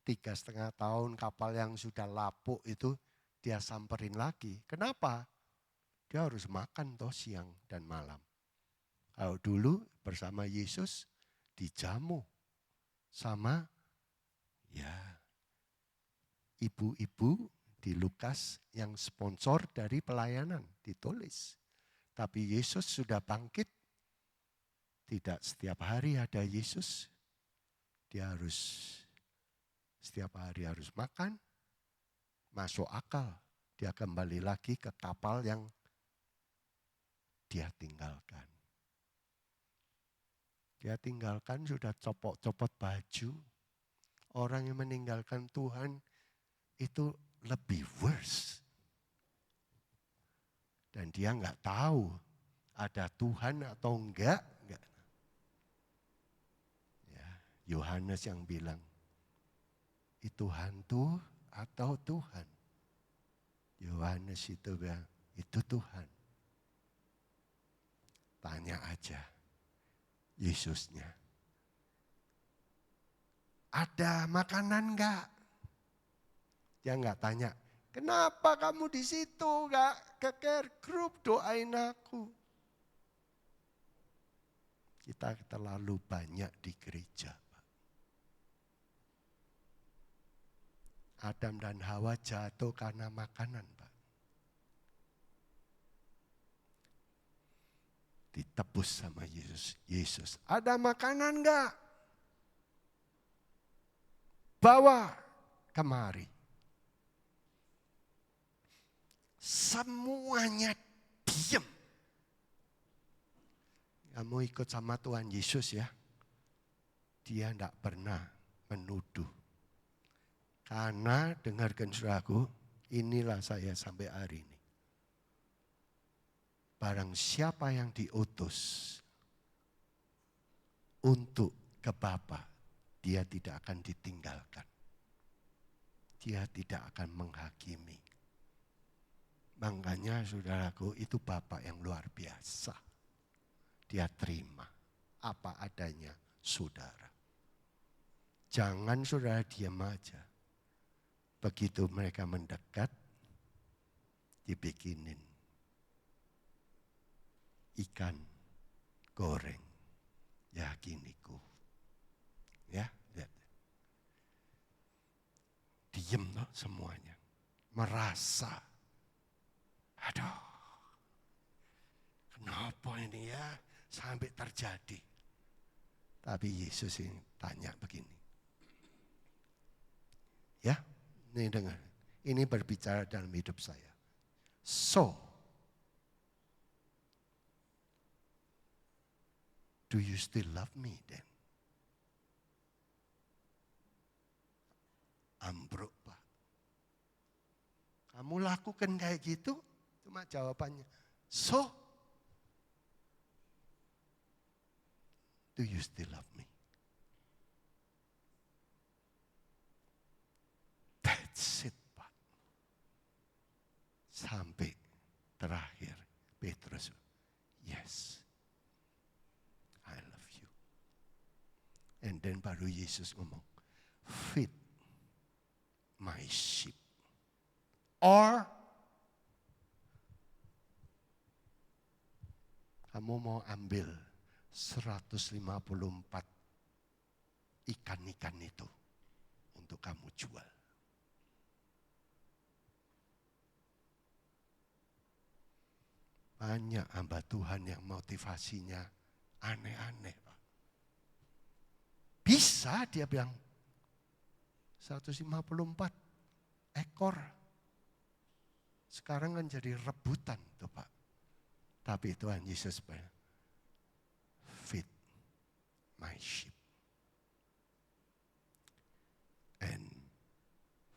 3,5 tahun kapal yang sudah lapuk itu dia samperin lagi. Kenapa? Dia harus makan toh siang dan malam. Kalau dulu bersama Yesus dijamu sama ibu-ibu di Lukas yang sponsor dari pelayanan ditulis. Tapi Yesus sudah bangkit. Tidak setiap hari ada Yesus. Dia harus setiap hari harus makan, masuk akal. Dia kembali lagi ke kapal yang dia tinggalkan. Dia tinggalkan sudah copot-copot baju. Orang yang meninggalkan Tuhan itu lebih worse. Dan dia nggak tahu ada Tuhan atau enggak. Ya, Yohanes yang bilang, itu hantu atau Tuhan? Yohanes itu bilang, itu Tuhan. Tanya aja Yesusnya. Ada makanan enggak? Dia enggak tanya, kenapa kamu di situ enggak ke care group doain aku? Kita terlalu banyak di gereja. Adam dan Hawa jatuh karena makanan, Pak. Ditebus sama Yesus. Yesus, ada makanan enggak? Bawa kemari. Semuanya diam. Kamu ikut sama Tuhan Yesus ya. Dia tidak pernah menuduh. Karena dengarkan saudaraku, inilah saya sampai hari ini. Barang siapa yang diutus untuk ke Bapa, dia tidak akan ditinggalkan. Dia tidak akan menghakimi. Makanya saudaraku itu Bapa yang luar biasa. Dia terima apa adanya saudara. Jangan saudara diam aja. Begitu mereka mendekat, dibikinin ikan goreng yakiniku. Ya, lihat. Diem loh semuanya. Merasa. Aduh, kenapa ini ya sampai terjadi? Tapi Yesus ini tanya begini. Ya, ini dengar. Ini berbicara dalam hidup saya. So, do you still love me then? Ambruk, Pak. Kamu lakukan kayak gitu? Cuma jawabannya, so, do you still love me? That's it, Pak. Sampai terakhir, Petrus, yes, I love you. And then baru Yesus ngomong, feed my sheep. Or, kamu mau ambil 154 ikan-ikan itu untuk kamu jual. Banyak hamba Tuhan yang motivasinya aneh-aneh, Pak. Bisa dia bilang 154 ekor. Sekarang kan jadi rebutan tuh, Pak. Tapi Tuhan Yesus bilang, feed my sheep and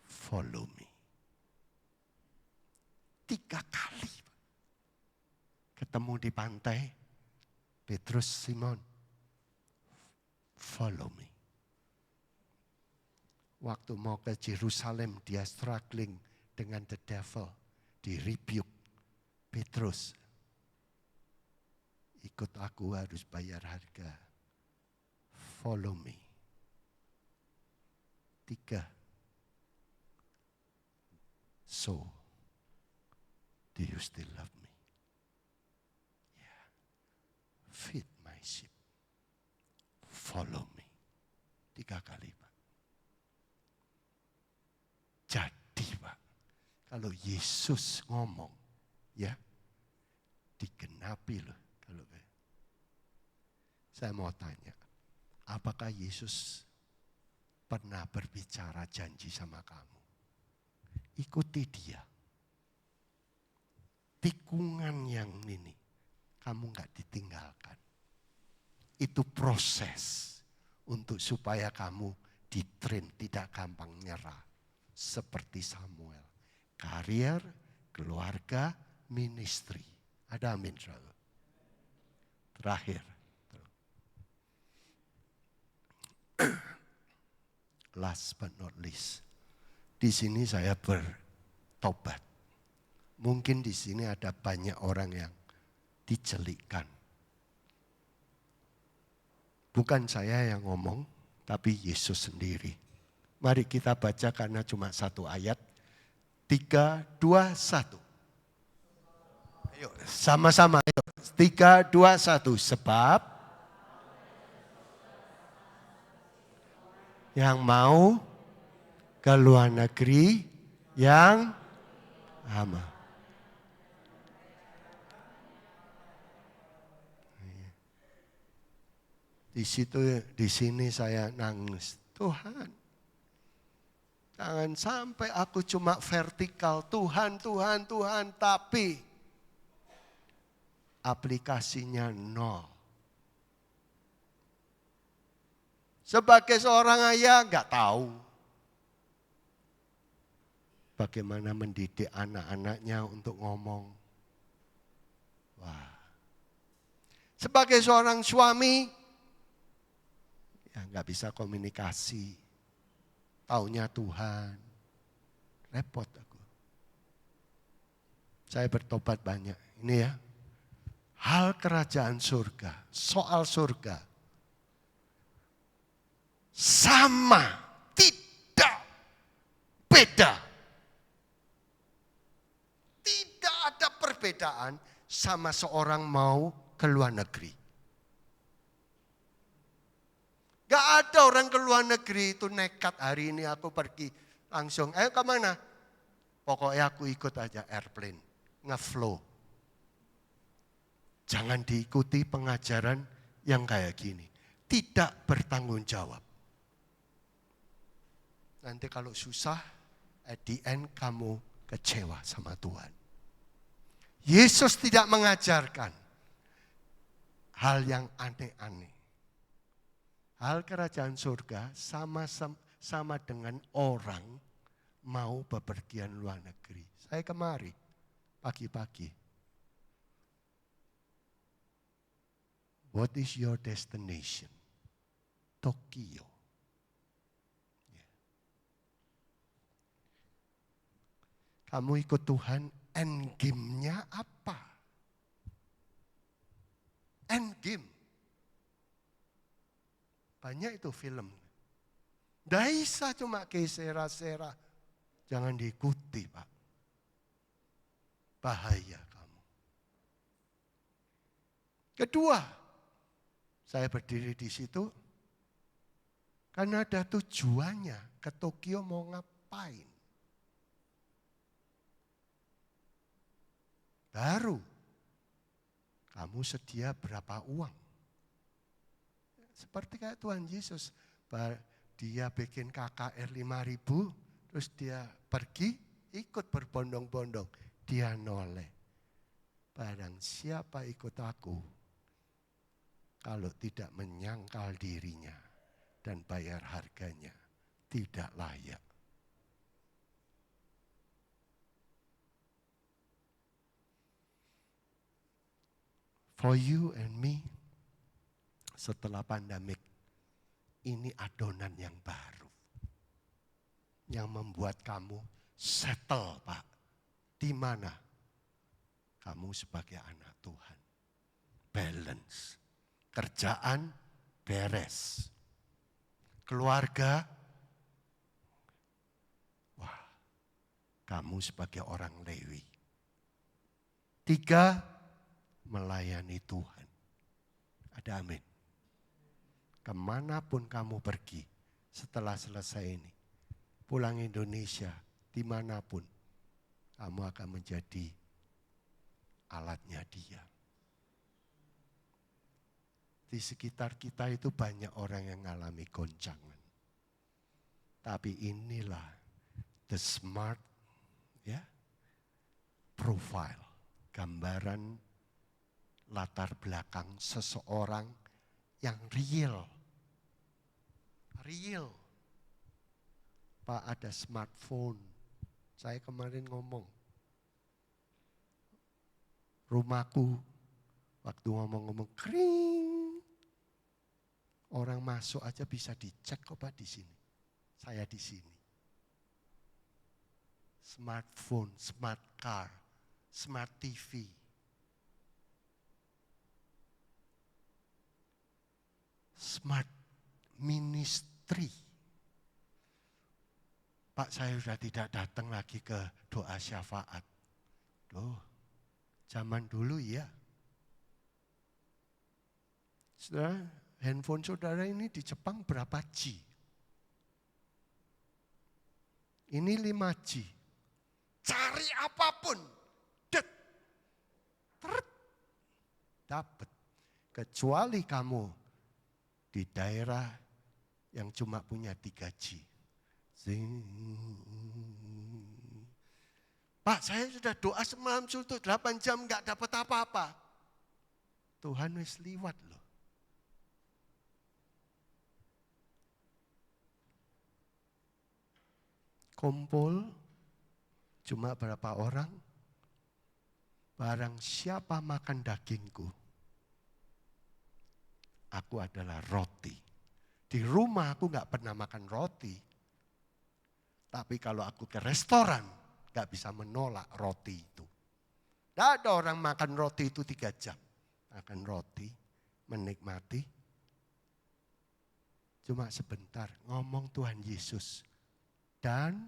follow me. 3 kali. Ketemu di pantai, Petrus, Simon, follow me. Waktu mau ke Yerusalem, dia struggling dengan the devil. Di rebuke. Petrus, ikut aku harus bayar harga. Follow me. 3. So, do you still love me? Yeah. Feed my sheep. Follow me. 3 kali, Pak. Jadi, Pak, kalau Yesus ngomong, ya, digenapi loh. Kalau saya mau tanya, apakah Yesus pernah berbicara janji sama kamu? Ikuti dia. Tikungan yang ini, kamu gak ditinggalkan. Itu proses untuk supaya kamu ditrain, tidak gampang nyerah. Seperti Samuel. Karier, keluarga, ministry. Ada amin, saudara. Terakhir. Last but not least. Di sini saya bertobat. Mungkin di sini ada banyak orang yang dicelikkan. Bukan saya yang ngomong, tapi Yesus sendiri. Mari kita baca karena cuma 1 ayat. 3, 2, 1. Ayo sama-sama. Ayo. 3, 2, 1. Sebab yang mau ke luar negeri yang aman. Di sini saya nangis. Tuhan, jangan sampai aku cuma vertikal. Tuhan, tapi aplikasinya 0. Sebagai seorang ayah nggak tahu bagaimana mendidik anak-anaknya untuk ngomong. Wah. Sebagai seorang suami, ya nggak bisa komunikasi. Taunya Tuhan. Repot aku. Saya bertobat banyak. Ini ya. Hal kerajaan surga. Soal surga. Sama. Tidak beda. Tidak ada perbedaan sama seorang mau ke luar negeri. Gak ada orang ke luar negeri itu nekat hari ini aku pergi langsung. Ayo kemana? Pokoknya aku ikut aja airplane. Ngeflow. Jangan diikuti pengajaran yang kayak gini. Tidak bertanggung jawab. Nanti kalau susah, at the end kamu kecewa sama Tuhan. Yesus tidak mengajarkan hal yang aneh-aneh. Hal kerajaan surga sama dengan orang mau bepergian luar negeri. Saya kemari pagi-pagi. What is your destination? Tokyo. Kamu ikut Tuhan, end game-nya apa? End game. Banyak itu film. Daisa cuma kesera-sera. Jangan diikuti, Pak. Bahaya kamu. Kedua, saya berdiri di situ karena ada tujuannya. Ke Tokyo mau ngapain? Baru kamu sedia berapa uang? Seperti kayak Tuhan Yesus. Dia bikin KKR 5.000, terus dia pergi, ikut berbondong-bondong. Dia noleh. Barang siapa ikut aku, kalau tidak menyangkal dirinya dan bayar harganya, tidak layak. For you and me, setelah pandemik, ini adonan yang baru. Yang membuat kamu settle, Pak. Di mana kamu sebagai anak Tuhan. Balance. Kerjaan beres. Keluarga, wah, kamu sebagai orang Lewi. 3, melayani Tuhan. Ada amin. Kemanapun kamu pergi setelah selesai ini, pulang Indonesia, dimanapun, kamu akan menjadi alatnya Dia. Di sekitar kita itu banyak orang yang mengalami goncangan. Tapi inilah the smart profile, gambaran latar belakang seseorang yang real. Real. Pak, ada smartphone. Saya kemarin ngomong. Rumahku waktu ngomong-ngomong kering. Orang masuk aja bisa dicek kok Pak di sini. Saya di sini. Smartphone, smart car, smart TV. Smart ministry. Pak, saya sudah tidak datang lagi ke doa syafaat. Loh, zaman dulu ya. Saudara, handphone saudara ini di Jepang berapa G? Ini 5G. Cari apapun, dapat. Kecuali kamu di daerah yang cuma punya 3G. Pak, saya sudah doa semalam suntuk 8 jam enggak dapat apa-apa. Tuhan wis liwat loh. Kumpul cuma berapa orang? Barang siapa makan dagingku, aku adalah roti. Di rumah aku enggak pernah makan roti. Tapi kalau aku ke restoran, enggak bisa menolak roti itu. Tidak ada orang makan roti itu 3 jam. Makan roti, menikmati. Cuma sebentar, ngomong Tuhan Yesus. Dan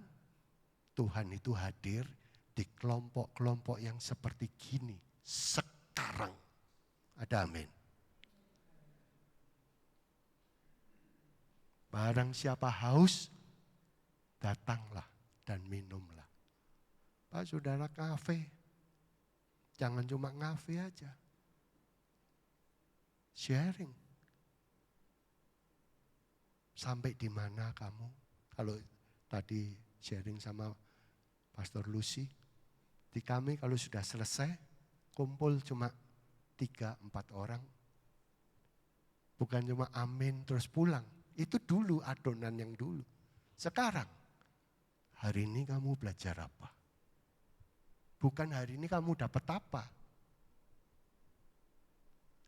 Tuhan itu hadir di kelompok-kelompok yang seperti gini. Sekarang. Ada amin. Barang siapa haus, datanglah dan minumlah. Pak, saudara kafe. Jangan cuma ngafe aja. Sharing. Sampai di mana kamu? Kalau tadi sharing sama Pastor Lucy, di kami kalau sudah selesai, kumpul cuma 3-4 orang. Bukan cuma amin terus pulang. Itu dulu adonan yang dulu. Sekarang, hari ini kamu belajar apa? Bukan hari ini kamu dapat apa.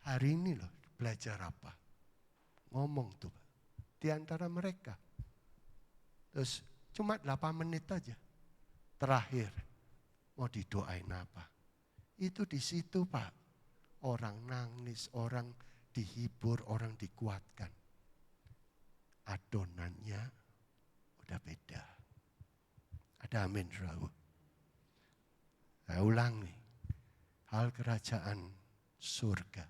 Hari ini loh belajar apa. Ngomong tuh di antara mereka. Terus cuma 8 menit aja. Terakhir, mau didoain apa? Itu di situ Pak. Orang nangis, orang dihibur, orang dikuatkan. Adonannya udah beda. Ada amin, saudara. Saya ulangi. Hal kerajaan surga.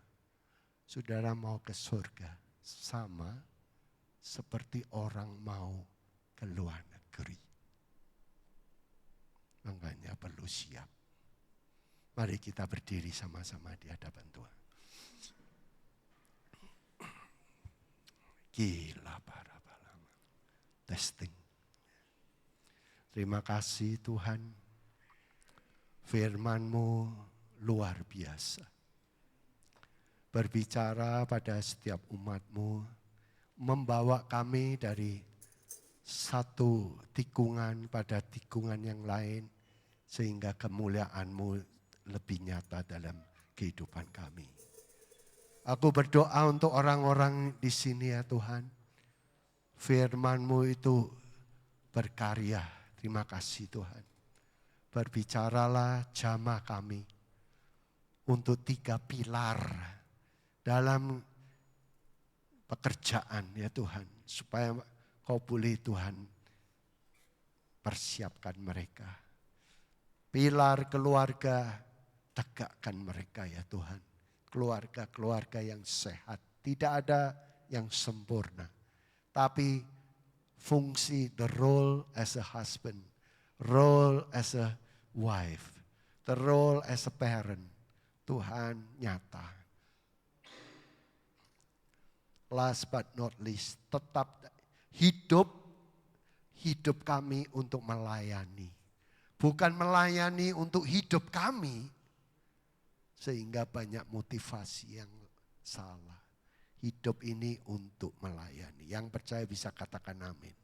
Saudara mau ke surga sama seperti orang mau ke luar negeri. Makanya perlu siap. Mari kita berdiri sama-sama di hadapan Tuhan. Gila para balama. Testing. Terima kasih Tuhan. Firman-Mu luar biasa. Berbicara pada setiap umat-Mu. Membawa kami dari satu tikungan pada tikungan yang lain, sehingga kemuliaan-Mu lebih nyata dalam kehidupan kami. Aku berdoa untuk orang-orang di sini ya Tuhan. Firman-Mu itu berkarya. Terima kasih Tuhan. Berbicaralah jamah kami untuk 3 pilar dalam pekerjaan ya Tuhan. Supaya Kau boleh Tuhan persiapkan mereka. Pilar keluarga, tegakkan mereka ya Tuhan. Keluarga-keluarga yang sehat. Tidak ada yang sempurna. Tapi fungsi, the role as a husband, role as a wife, the role as a parent, Tuhan nyata. Last but not least, tetap hidup kami untuk melayani. Bukan melayani untuk hidup kami, sehingga banyak motivasi yang salah. Hidup ini untuk melayani. Yang percaya bisa katakan amin.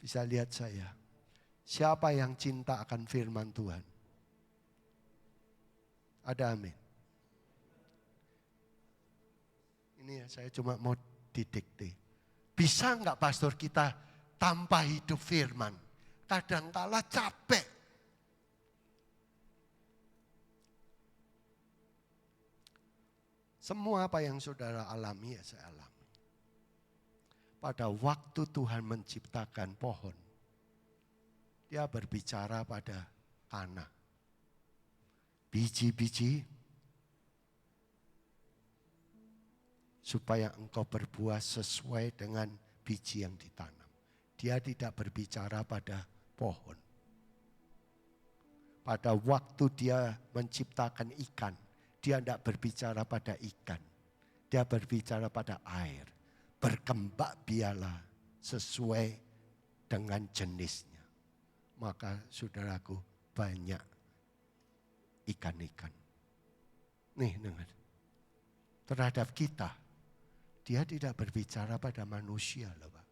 Bisa lihat saya. Siapa yang cinta akan firman Tuhan? Ada amin. Ini ya saya cuma mau didikte. Bisa enggak pastor kita tanpa hidup firman? Kadangkala capek. Semua apa yang saudara alami ya saya alami. Pada waktu Tuhan menciptakan pohon, Dia berbicara pada tanah. Biji-biji supaya engkau berbuah sesuai dengan biji yang ditanam. Dia tidak berbicara pada pohon. Pada waktu Dia menciptakan ikan, Dia tidak berbicara pada ikan. Dia berbicara pada air. Berkembang biarlah sesuai dengan jenisnya. Maka saudaraku banyak ikan-ikan. Nih dengar. Terhadap kita, Dia tidak berbicara pada manusia loh Pak.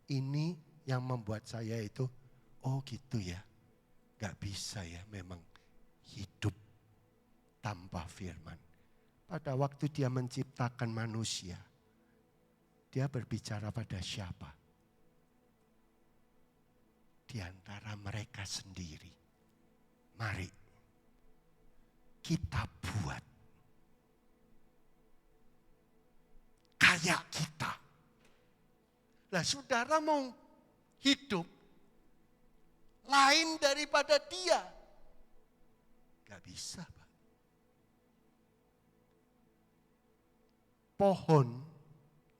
Ini yang membuat saya itu, oh gitu ya. Gak bisa ya memang hidup tanpa firman. Pada waktu Dia menciptakan manusia, Dia berbicara pada siapa? Di antara mereka sendiri. Mari kita buat kayak kita. Nah, saudara mau hidup lain daripada Dia? Gak bisa, Pak. Pohon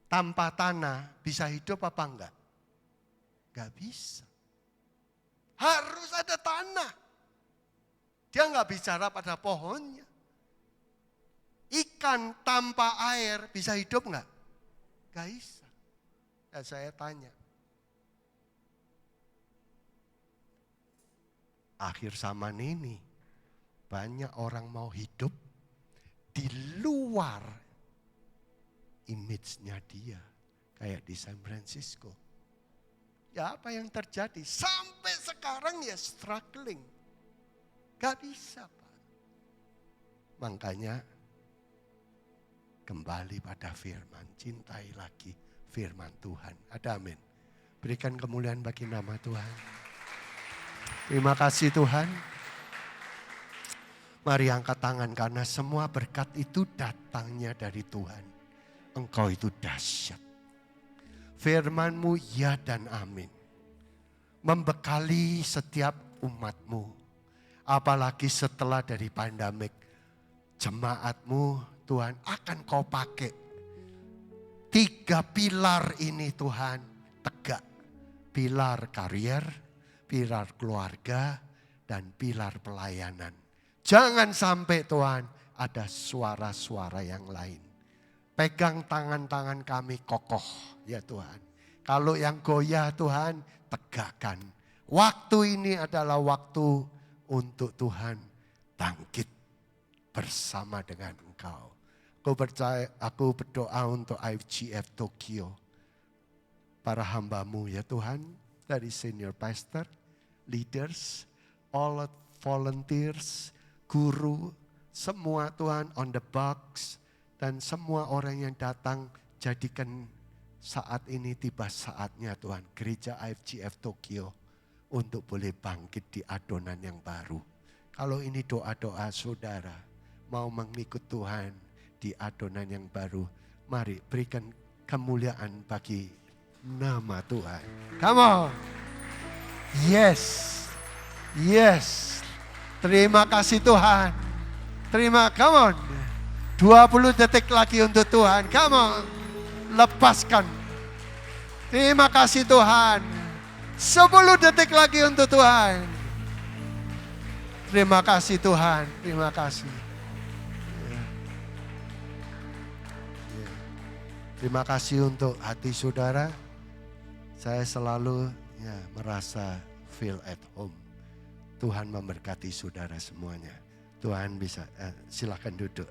tanpa tanah bisa hidup apa enggak? Gak bisa. Harus ada tanah. Dia enggak bicara pada pohonnya. Ikan tanpa air bisa hidup enggak? Gak bisa. Dan saya tanya. Akhir zaman ini banyak orang mau hidup di luar image-nya dia. Kayak di San Francisco. Ya apa yang terjadi? Sampai sekarang ya struggling. Gak bisa Pak. Makanya kembali pada firman. Cintai lagi firman Tuhan. Ada amin. Berikan kemuliaan bagi nama Tuhan. Terima kasih Tuhan. Mari angkat tangan karena semua berkat itu datangnya dari Tuhan. Engkau itu dahsyat. Firman-Mu ya dan amin. Membekali setiap umat-Mu. Apalagi setelah dari pandemik. Jemaat-Mu Tuhan akan Kau pakai. 3 pilar ini Tuhan tegak. Pilar karier, pilar keluarga, dan pilar pelayanan. Jangan sampai Tuhan ada suara-suara yang lain. Pegang tangan-tangan kami kokoh ya Tuhan. Kalau yang goyah Tuhan tegakkan. Waktu ini adalah waktu untuk Tuhan bangkit bersama dengan Engkau. Aku berdoa untuk IFGF Tokyo. Para hamba-Mu ya Tuhan. Dari senior pastor, leaders, all volunteers, guru, semua Tuhan on the box. Dan semua orang yang datang, jadikan saat ini tiba saatnya Tuhan. Gereja IFGF Tokyo untuk boleh bangkit di adonan yang baru. Kalau ini doa-doa saudara, mau mengikut Tuhan di adonan yang baru, mari berikan kemuliaan bagi nama Tuhan. Come on. Yes. Yes. Terima kasih Tuhan. Come on. 20 detik lagi untuk Tuhan. Come on. Lepaskan. Terima kasih Tuhan. 10 detik lagi untuk Tuhan. Terima kasih Tuhan. Terima kasih. Terima kasih untuk hati saudara. Saya selalu merasa feel at home. Tuhan memberkati saudara semuanya. Tuhan bisa, silakan duduk.